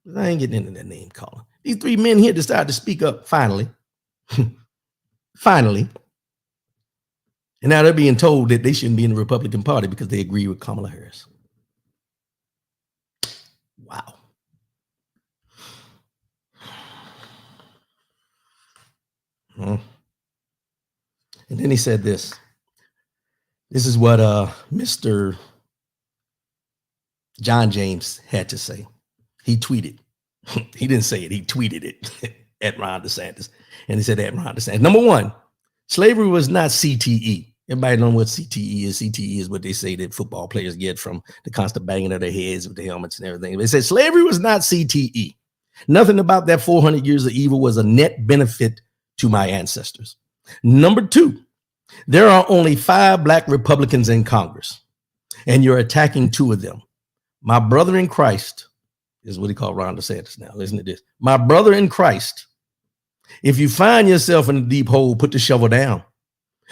because I ain't getting into that name calling. These three men here decided to speak up finally. Finally. And now they're being told that they shouldn't be in the Republican Party because they agree with Kamala Harris. Wow. And then he said this. This is what Mr. John James had to say. He tweeted. He didn't say it. He tweeted it at Ron DeSantis. And he said at Ron DeSantis. Number one, slavery was not CTE. Everybody knows what CTE is. CTE is what they say that football players get from the constant banging of their heads with the helmets and everything. They said slavery was not CTE. Nothing about that 400 years of evil was a net benefit to my ancestors. Number two, there are only 5 Black Republicans in Congress, and you're attacking 2 of them. My brother in Christ is what he called Ron DeSantis now. Listen to this. My brother in Christ, if you find yourself in a deep hole, put the shovel down.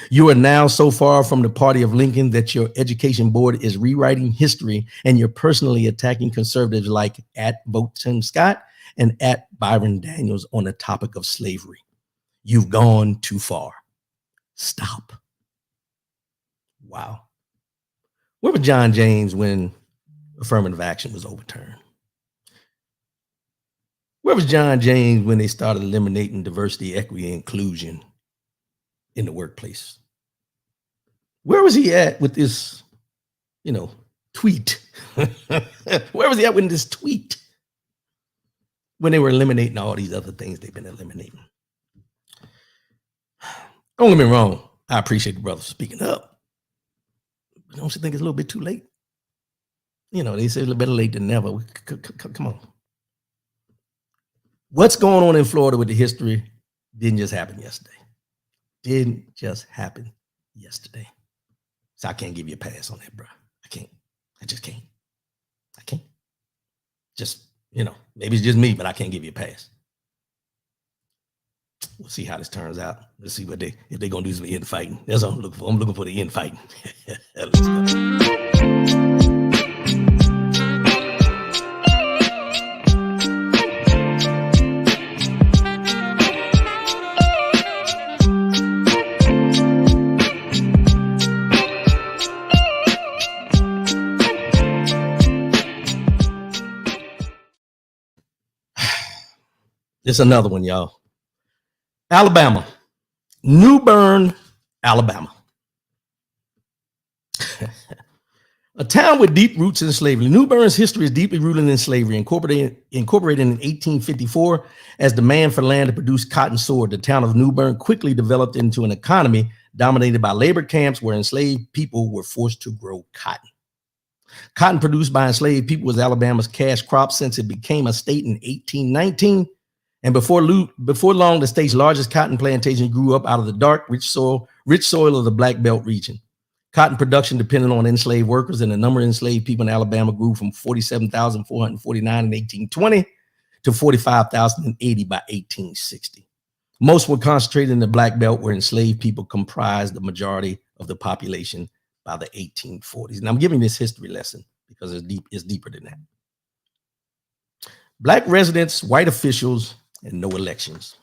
You are now so far from the party of Lincoln that your education board is rewriting history, and you're personally attacking conservatives like at Vote Tim Scott and at Byron Daniels on the topic of slavery. You've gone too far. Stop. Wow. Where was John James when affirmative action was overturned? Where was John James when they started eliminating diversity, equity, and inclusion in the workplace? Where was he at with this, tweet? Where was he at with this tweet when they were eliminating all these other things they've been eliminating? Don't get me wrong. I appreciate the brother speaking up. But don't you think it's a little bit too late? They say a little better late than never. Come on. What's going on in Florida with the history didn't just happen yesterday. Didn't just happen yesterday. So I can't give you a pass on that, bro. I can't. I just can't. I can't. Just, maybe it's just me, but I can't give you a pass. We'll see how this turns out. Let's see if they're gonna do some infighting. That's what I'm looking for. I'm looking for the infighting. Let's go. It's another one, y'all. Alabama, New Bern, Alabama. A town with deep roots in slavery. New Bern's history is deeply rooted in slavery, incorporated in 1854 as demand for land to produce cotton soared. The town of New Bern quickly developed into an economy dominated by labor camps where enslaved people were forced to grow cotton. Cotton produced by enslaved people was Alabama's cash crop since it became a state in 1819. And before long, the state's largest cotton plantation grew up out of the dark, rich soil of the Black Belt region. Cotton production depended on enslaved workers, and the number of enslaved people in Alabama grew from 47,449 in 1820 to 45,080 by 1860. Most were concentrated in the Black Belt, where enslaved people comprised the majority of the population by the 1840s. And I'm giving this history lesson because it's deeper than that. Black residents, white officials, and no elections.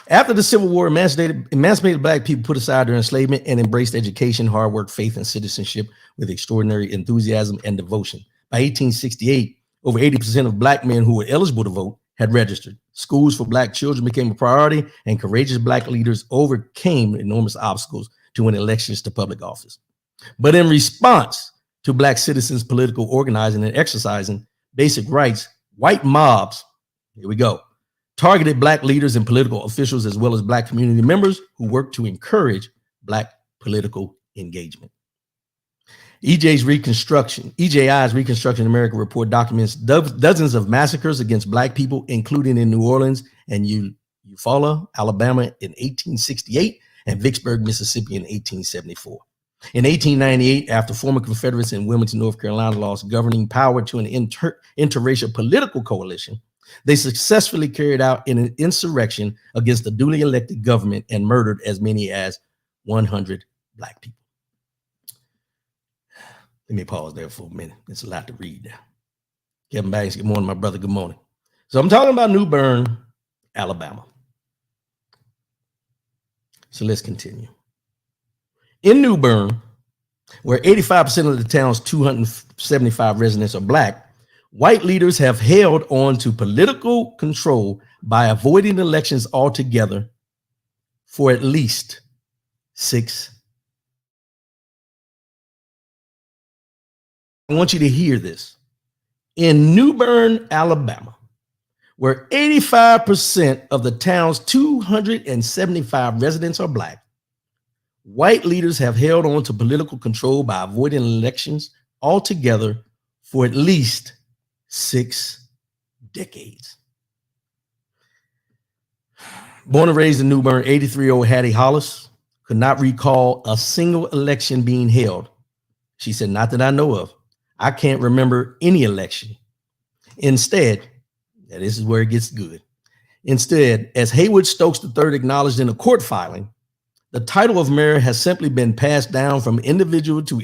After the Civil War, emancipated Black people put aside their enslavement and embraced education, hard work, faith, and citizenship with extraordinary enthusiasm and devotion. By 1868, over 80% of Black men who were eligible to vote had registered. Schools for Black children became a priority, and courageous Black leaders overcame enormous obstacles to win elections to public office. But in response to Black citizens' political organizing and exercising basic rights, white mobs, here we go, targeted Black leaders and political officials, as well as Black community members who worked to encourage Black political engagement. EJI's Reconstruction in America report documents dozens of massacres against Black people, including in New Orleans and Eufaula, Alabama in 1868, and Vicksburg, Mississippi in 1874. In 1898, after former Confederates in Wilmington, North Carolina lost governing power to an interracial political coalition, they successfully carried out an insurrection against the duly elected government and murdered as many as 100 Black people. Let me pause there for a minute. It's a lot to read there. Kevin Banks, good morning, my brother. Good morning. So I'm talking about New Bern, Alabama. So let's continue. In New Bern, where 85% of the town's 275 residents are Black, white leaders have held on to political control by avoiding elections altogether for at least 6. I want you to hear this. In New Bern, Alabama, where 85% of the town's 275 residents are Black, white leaders have held on to political control by avoiding elections altogether for at least 6 decades. Born and raised in New Bern, 83-year-old Hattie Hollis could not recall a single election being held. She said, not that I know of. I can't remember any election. Instead, and this is where it gets good. Instead, as Haywood Stokes III acknowledged in a court filing, the title of mayor has simply been passed down from individual to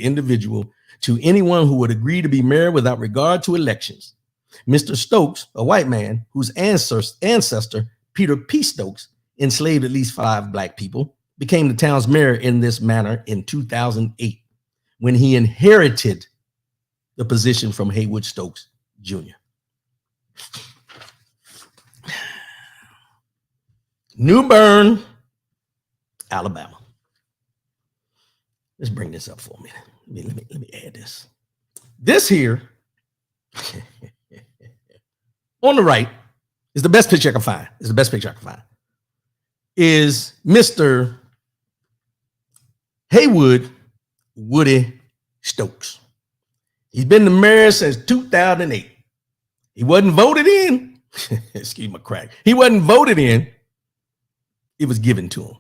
anyone who would agree to be mayor without regard to elections. Mr. Stokes, a white man whose ancestor, Peter P. Stokes, enslaved at least 5 Black people, became the town's mayor in this manner in 2008, when he inherited the position from Haywood Stokes Jr. New Bern, Alabama. Let's bring this up for a minute. Let me add this. This here on the right is the best picture I can find. Is Mr. Haywood Woody Stokes. He's been the mayor since 2008. He wasn't voted in. Excuse my crack. He wasn't voted in. It was given to him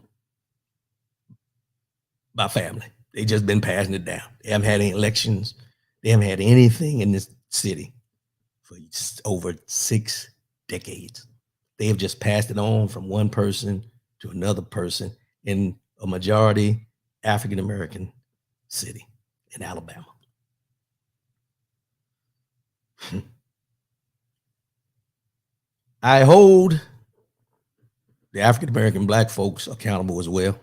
by family. They just been passing it down. They haven't had any elections. They haven't had anything in this city for over 6 decades. They have just passed it on from one person to another person in a majority African-American city in Alabama. I hold the African-American Black folks accountable as well,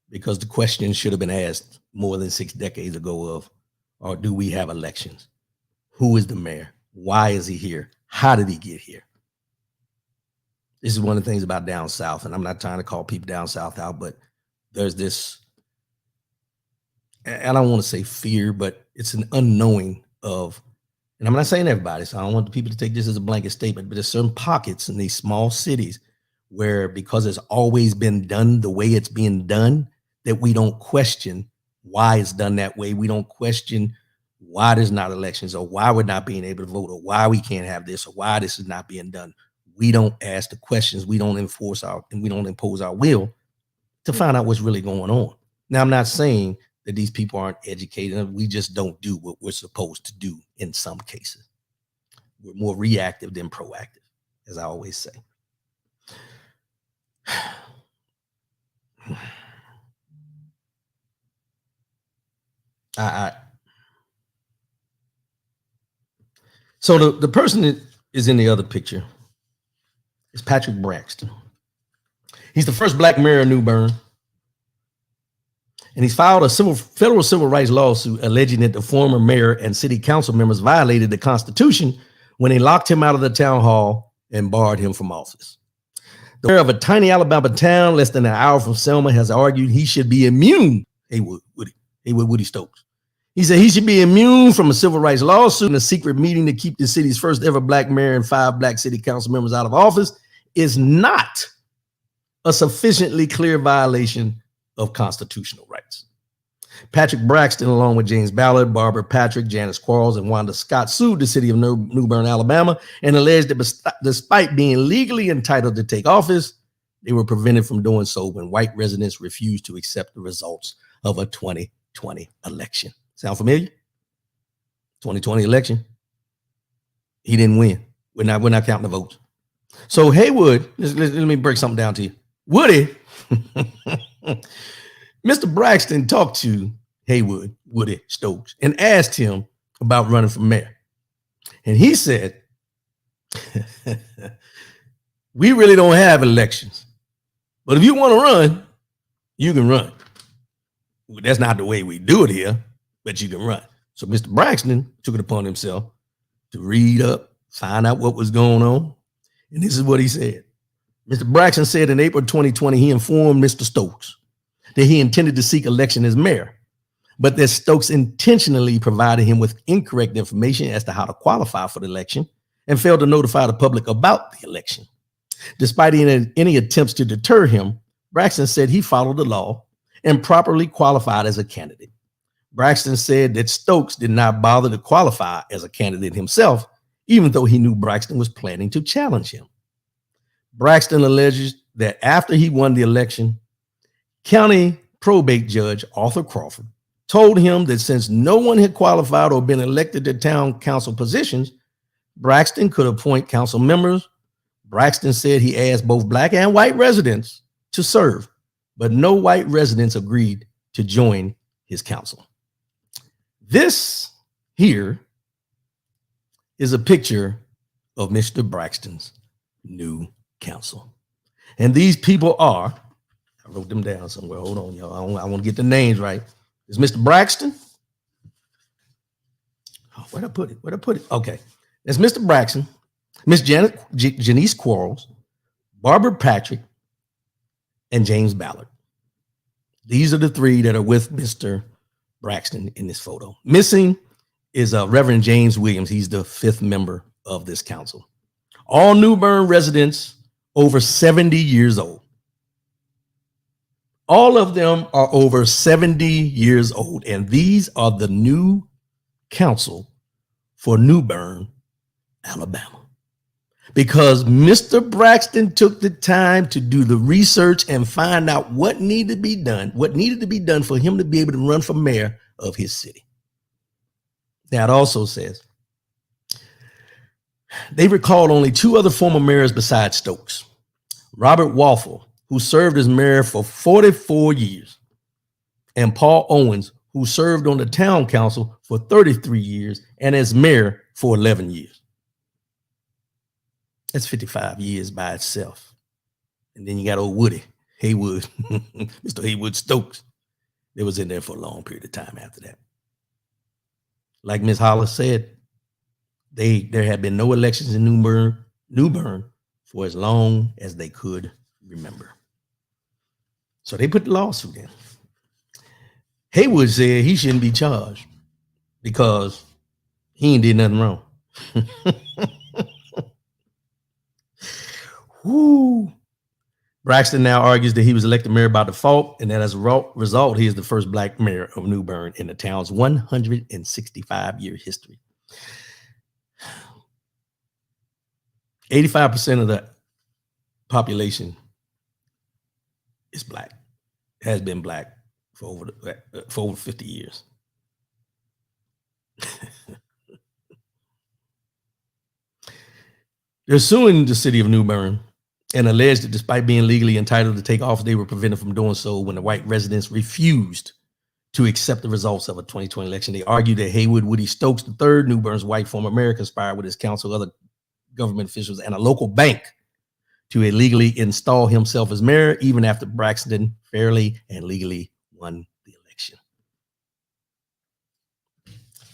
because the question should have been asked more than 6 decades ago of, or do we have elections? Who is the mayor? Why is he here? How did he get here? This is one of the things about down south, and I'm not trying to call people down south out, but there's this, and I don't want to say fear, but it's an unknowing of, and I'm not saying everybody, so I don't want the people to take this as a blanket statement, but there's certain pockets in these small cities where, because it's always been done the way it's being done, that we don't question why it's done that way. We don't question why there's not elections, or why we're not being able to vote, or why we can't have this, or why this is not being done. We don't ask the questions. We don't impose our will to find out what's really going on. Now, I'm not saying that these people aren't educated. We just don't do what we're supposed to do in some cases. We're more reactive than proactive, as I always say. So the person that is in the other picture is Patrick Braxton. He's the first black mayor of New Bern. And he's filed a federal civil rights lawsuit alleging that the former mayor and city council members violated the Constitution when they locked him out of the town hall and barred him from office. The mayor of a tiny Alabama town less than an hour from Selma has argued he should be immune. Woody Stokes. He said he should be immune from a civil rights lawsuit in a secret meeting to keep the city's first ever black mayor and 5 black city council members out of office is not a sufficiently clear violation of constitutional rights. Patrick Braxton, along with James Ballard, Barbara Patrick, Janice Quarles, and Wanda Scott, sued the city of New Bern, Alabama, and alleged that despite being legally entitled to take office, they were prevented from doing so when white residents refused to accept the results of a 2020 election. Sound familiar? 2020 election. He didn't win. We're not counting the votes. So Haywood, let me break something down to you. Woody, Mr. Braxton talked to Haywood, Woody Stokes, and asked him about running for mayor. And he said, we really don't have elections, but if you want to run, you can run. That's not the way we do it here, but you can run. So Mr. Braxton took it upon himself to read up, find out what was going on. And this is what he said. Mr. Braxton said in April 2020, he informed Mr. Stokes that he intended to seek election as mayor, but that Stokes intentionally provided him with incorrect information as to how to qualify for the election and failed to notify the public about the election. Despite any attempts to deter him, Braxton said he followed the law and properly qualified as a candidate. Braxton said that Stokes did not bother to qualify as a candidate himself, even though he knew Braxton was planning to challenge him. Braxton alleges that after he won the election, county probate judge Arthur Crawford told him that since no one had qualified or been elected to town council positions, Braxton could appoint council members. Braxton said he asked both black and white residents to serve, but no white residents agreed to join his council. This here is a picture of Mr. Braxton's new council. And these people are, I wrote them down somewhere. Hold on, y'all. I want to get the names right. Is Mr. Braxton? Oh, where'd I put it? Okay. That's Mr. Braxton, Miss Janice Quarles, Barbara Patrick, and James Ballard. These are the 3 that are with Mr. Braxton in this photo. Missing is Reverend James Williams. He's the 5th member of this council. All New Bern residents over 70 years old. All of them are over 70 years old, and these are the new council for New Bern, Alabama. Because Mr. Braxton took the time to do the research and find out what needed to be done for him to be able to run for mayor of his city. Now, it also says they recalled only 2 other former mayors besides Stokes. Robert Waffle, who served as mayor for 44 years, and Paul Owens, who served on the town council for 33 years and as mayor for 11 years. That's 55 years by itself. And then you got old Woody Haywood, Mr. Haywood Stokes. They was in there for a long period of time after that. Like Ms. Hollis said, there had been no elections in New Bern for as long as they could remember. So they put the lawsuit in. Haywood said he shouldn't be charged because he ain't did nothing wrong. Woo. Braxton now argues that he was elected mayor by default, and that as a result, he is the first black mayor of New Bern in the town's 165-year history. 85% of the population is black, has been black for over 50 years. They're suing the city of New Bern and alleged that despite being legally entitled to take office, they were prevented from doing so when the white residents refused to accept the results of a 2020 election. They argued that Haywood Woody Stokes III, New Bern's white former mayor, conspired with his council, other government officials, and a local bank to illegally install himself as mayor, even after Braxton fairly and legally won the election.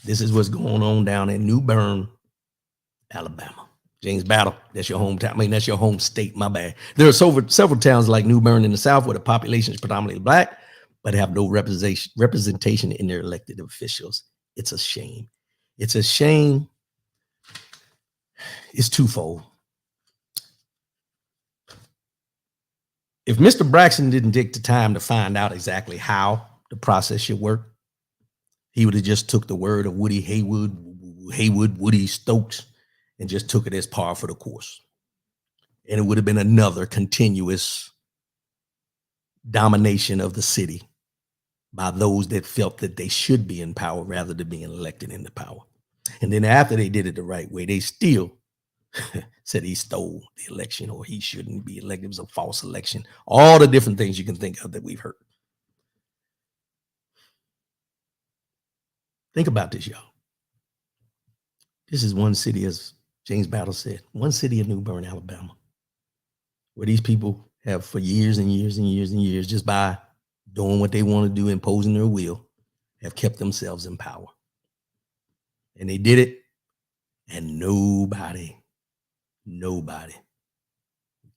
This is what's going on down in New Bern, Alabama. James Battle, that's your hometown. I mean, that's your home state, my bad. There are several towns like New Bern in the South where the population is predominantly black, but have no representation in their elected officials. It's a shame. It's a shame. It's twofold. If Mr. Braxton didn't take the time to find out exactly how the process should work, he would have just took the word of Woody Woody Stokes, and just took it as par for the course. And it would have been another continuous domination of the city by those that felt that they should be in power rather than being elected into power. And then after they did it the right way, they still said he stole the election or he shouldn't be elected. It was a false election. All the different things you can think of that we've heard. Think about this, y'all. This is one city, as James Battle said, one city of New Bern, Alabama, where these people have for years and years and years and years, just by doing what they want to do, imposing their will, have kept themselves in power. And they did it, and nobody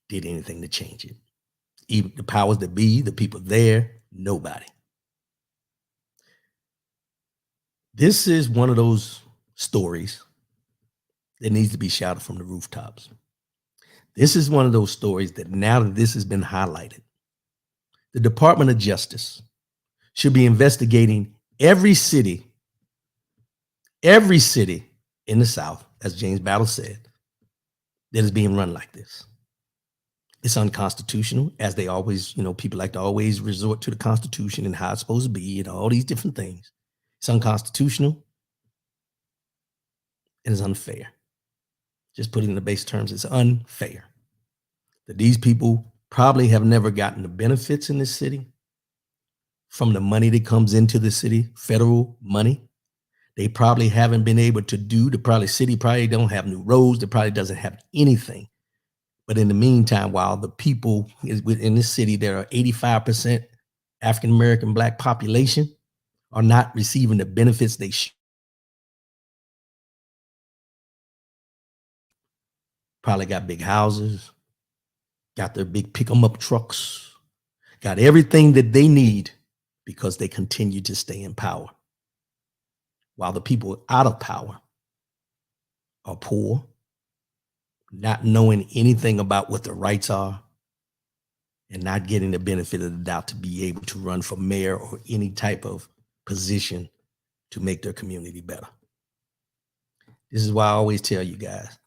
did anything to change it. Even the powers that be, the people there, nobody. This is one of those stories that needs to be shouted from the rooftops. This is one of those stories that now that this has been highlighted, the Department of Justice should be investigating every city in the South, as James Battle said, that is being run like this. It's unconstitutional, as they always, people like to always resort to the Constitution and how it's supposed to be and all these different things. It's unconstitutional and it's unfair. Just put it in the base terms, it's unfair that these people probably have never gotten the benefits in this city from the money that comes into the city, federal money. They probably haven't been able to do, city probably don't have new roads, it probably doesn't have anything. But in the meantime, while the people in this city, there are 85% African-American Black population are not receiving the benefits they should. Probably got big houses, got their big pick-em-up trucks, got everything that they need because they continue to stay in power. While the people out of power are poor, not knowing anything about what their rights are, and not getting the benefit of the doubt to be able to run for mayor or any type of position to make their community better. This is why I always tell you guys,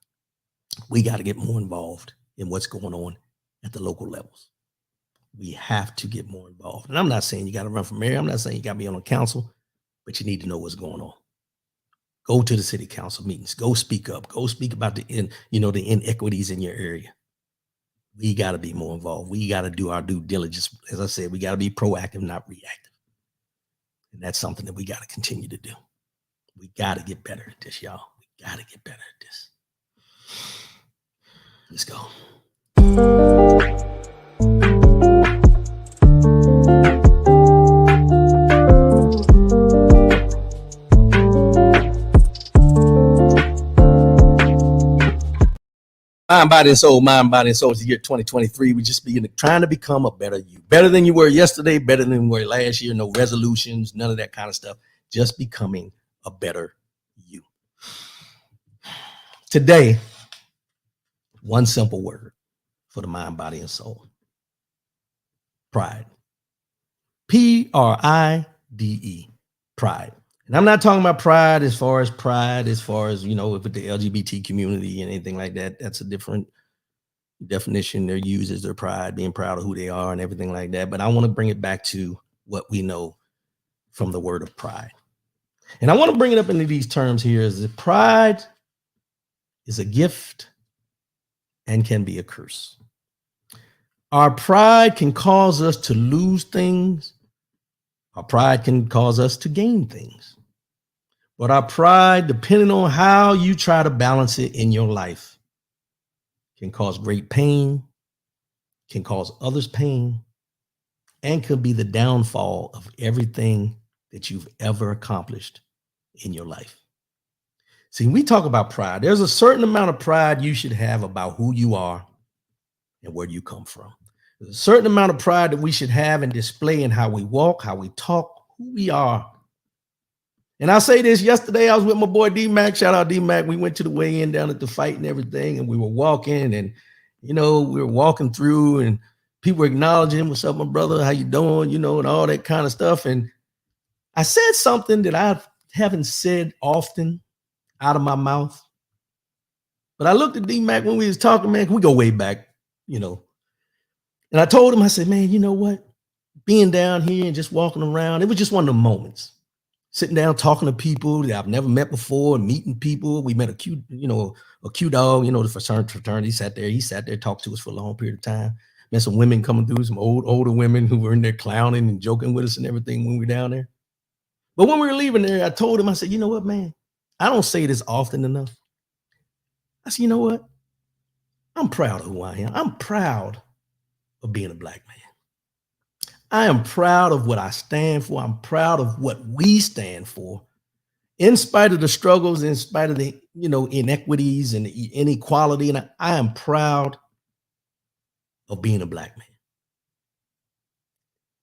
we got to get more involved in what's going on at the local levels. We have to get more involved. And I'm not saying you got to run for mayor. I'm not saying you got to be on a council, but you need to know what's going on. Go to the city council meetings. Go speak up. Go speak about the inequities in your area. We got to be more involved. We got to do our due diligence. As I said, we got to be proactive, not reactive. And that's something that we got to continue to do. We got to get better at this, y'all. We got to get better at this. Let's go. Mind, body, and soul. Mind, body, and soul. It's the year 2023. We just trying to become a better you. Better than you were yesterday, better than you were last year. No resolutions, none of that kind of stuff. Just becoming a better you. Today, one simple word for the mind, body, and soul. Pride. Pride. Pride. And I'm not talking about pride as far as, with the LGBT community and anything like that. That's a different definition. They're used as their pride, being proud of who they are and everything like that. But I want to bring it back to what we know from the word of pride. And I want to bring it up into these terms here is that pride is a gift and can be a curse. Our pride can cause us to lose things. Our pride can cause us to gain things. But our pride, depending on how you try to balance it in your life, can cause great pain can cause others pain and could be the downfall of everything that you've ever accomplished in your life. See, when we talk about pride, there's a certain amount of pride you should have about who you are and where you come from. There's a certain amount of pride that we should have and display in how we walk, how we talk, who we are. And I say this, yesterday I was with my boy D-Mac, shout out D-Mac. We went to the weigh-in down at the fight and everything, and we were walking, and we were walking through, and people were acknowledging, what's up, my brother, how you doing, and all that kind of stuff. And I said something that I haven't said often out of my mouth. But I looked at D-Mac when we was talking, man, we go way back, And I told him, I said, man, you know what? Being down here and just walking around, it was just one of the moments. Sitting down, talking to people that I've never met before, and meeting people. We met a Q dog, the fraternity he sat there, talked to us for a long period of time. Met some women coming through, some older women who were in there clowning and joking with us and everything when we were down there. But when we were leaving there, I told him, I said, you know what, man? I don't say this often enough. I said, you know what? I'm proud of who I am. I'm proud of being a black man. I am proud of what I stand for. I'm proud of what we stand for. In spite of the struggles, in spite of the, inequities and the inequality, and I am proud of being a black man.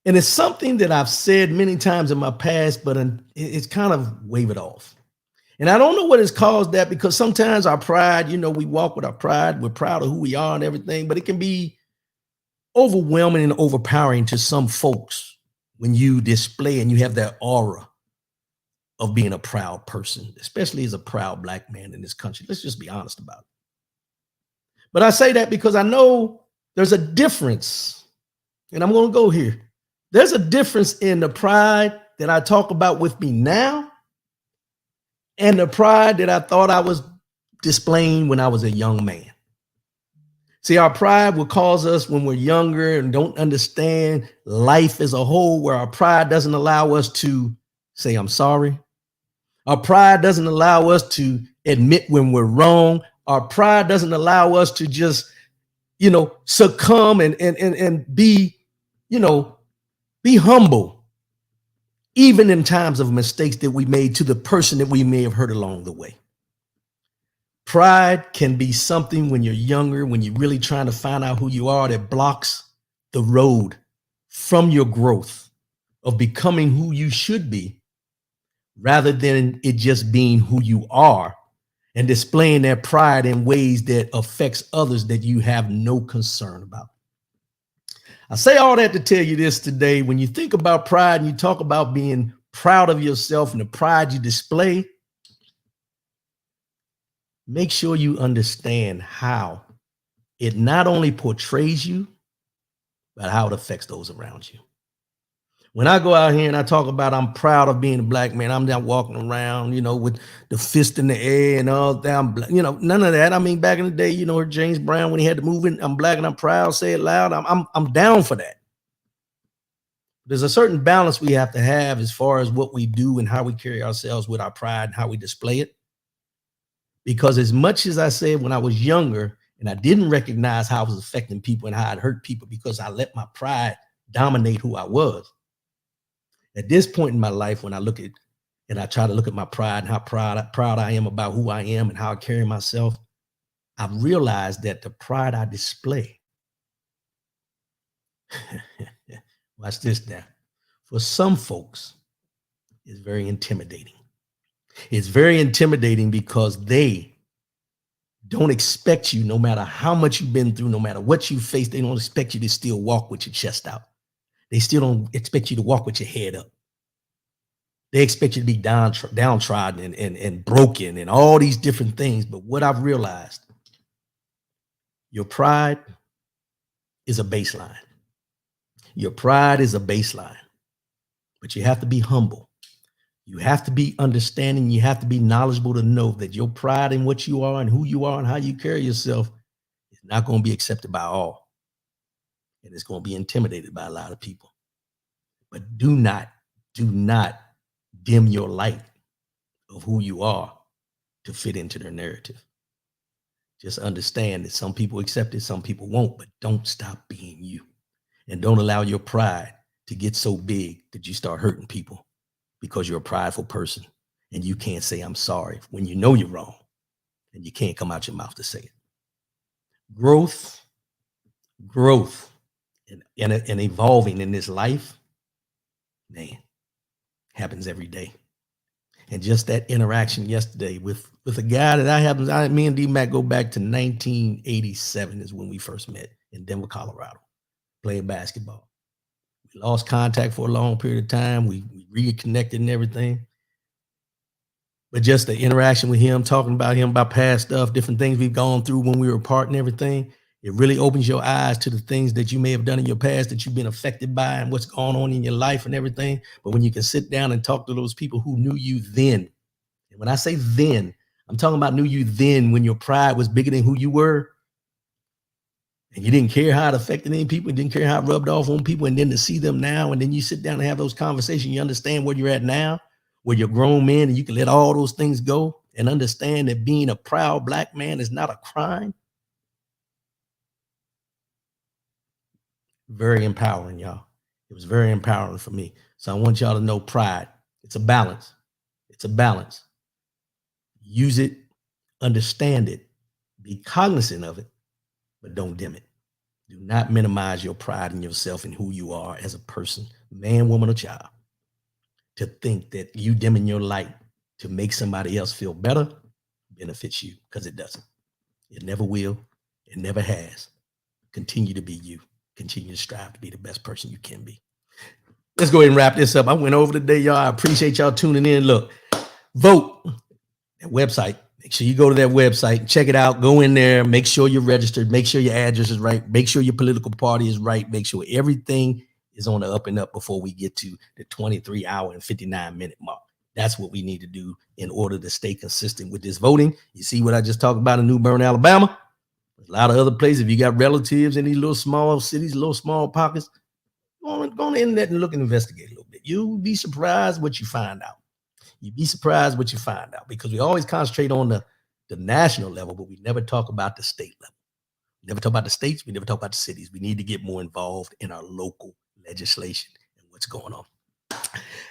And it's something that I've said many times in my past, but it's kind of wavered off. And I don't know what has caused that, because sometimes our pride, we walk with our pride. We're proud of who we are and everything, but it can be overwhelming and overpowering to some folks when you display and you have that aura of being a proud person, especially as a proud black man in this country. Let's just be honest about it. But I say that because I know there's a difference, and I'm going to go here. There's a difference in the pride that I talk about with me now and the pride that I thought I was displaying when I was a young man. See, our pride will cause us, when we're younger and don't understand life as a whole, where our pride doesn't allow us to say, I'm sorry. Our pride doesn't allow us to admit when we're wrong. Our pride doesn't allow us to just, succumb and be, be humble, even in times of mistakes that we made to the person that we may have hurt along the way. Pride can be something when you're younger, when you're really trying to find out who you are, that blocks the road from your growth of becoming who you should be, rather than it just being who you are and displaying that pride in ways that affects others that you have no concern about. I say all that to tell you this today. When you think about pride and you talk about being proud of yourself and the pride you display, make sure you understand how it not only portrays you, but how it affects those around you. When I go out here and I talk about I'm proud of being a black man, I'm not walking around, with the fist in the air and all that. None of that. I mean, back in the day, James Brown, when he had to move in, I'm black and I'm proud, say it loud. I'm down for that. There's a certain balance we have to have as far as what we do and how we carry ourselves with our pride and how we display it. Because as much as I said when I was younger and I didn't recognize how I was affecting people and how I'd hurt people because I let my pride dominate who I was. At this point in my life, when I look at and I try to look at my pride and how proud I am about who I am and how I carry myself, I've realized that the pride I display, watch this now, for some folks is very intimidating. It's very intimidating because they don't expect you, no matter how much you've been through, no matter what you face, they don't expect you to still walk with your chest out. They still don't expect you to walk with your head up. They expect you to be downtrodden and broken and all these different things. But what I've realized, your pride is a baseline. Your pride is a baseline, but you have to be humble. You have to be understanding. You have to be knowledgeable to know that your pride in what you are and who you are and how you carry yourself is not going to be accepted by all. And it's going to be intimidated by a lot of people. But do not dim your light of who you are to fit into their narrative. Just understand that some people accept it, some people won't, but don't stop being you. And don't allow your pride to get so big that you start hurting people because you're a prideful person and you can't say, I'm sorry, when you know you're wrong and you can't come out your mouth to say it. Growth, and evolving in this life, man, happens every day. And just that interaction yesterday with a guy that me and D-Mac go back to 1987 is when we first met in Denver, Colorado, playing basketball. We lost contact for a long period of time. We reconnected and everything. But just the interaction with him, talking about him, about past stuff, different things we've gone through when we were apart and everything, it really opens your eyes to the things that you may have done in your past that you've been affected by and what's going on in your life and everything. But when you can sit down and talk to those people who knew you then, and when I say then, I'm talking about knew you then when your pride was bigger than who you were, and you didn't care how it affected any people, didn't care how it rubbed off on people, and then to see them now, and then you sit down and have those conversations, you understand where you're at now, where you're grown men, and you can let all those things go and understand that being a proud Black man is not a crime. Very empowering, y'all. It was very empowering for me. So I want y'all to know pride. It's a balance. It's a balance. Use it, understand it, be cognizant of it, but don't dim it. Do not minimize your pride in yourself and who you are as a person, man, woman, or child. To think that you dimming your light to make somebody else feel better benefits you, because it doesn't. It never will. It never has. Continue to be you. Continue to strive to be the best person you can be. Let's go ahead and wrap this up. I went over today, y'all. I appreciate y'all tuning in. Look, vote. That website. Make sure you go to that website, check it out, go in there, make sure you're registered, make sure your address is right, make sure your political party is right, make sure everything is on the up and up before we get to the 23-hour and 59-minute mark. That's what we need to do in order to stay consistent with this voting. You see what I just talked about in New Bern, Alabama? There's a lot of other places. If you got relatives in these little small cities, little small pockets, go on the internet and look and investigate a little bit. You'll be surprised what you find out. You'd be surprised what you find out, because we always concentrate on the national level, but we never talk about the state level. We never talk about the states. We never talk about the cities. We need to get more involved in our local legislation and what's going on.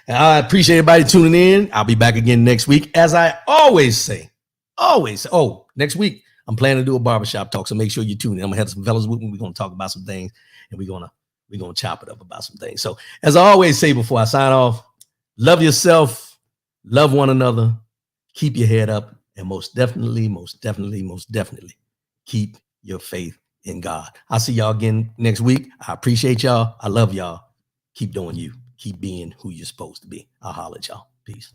And I appreciate everybody tuning in. I'll be back again next week. As I always say, next week, I'm planning to do a barbershop talk, so make sure you tune in. I'm going to have some fellas with me. We're going to talk about some things, and we're going to chop it up about some things. So as I always say before I sign off, love yourself. Love one another, keep your head up, and most definitely, keep your faith in God. I'll see y'all again next week. I appreciate y'all. I love y'all. Keep doing you. Keep being who you're supposed to be. I'll holler at y'all. Peace.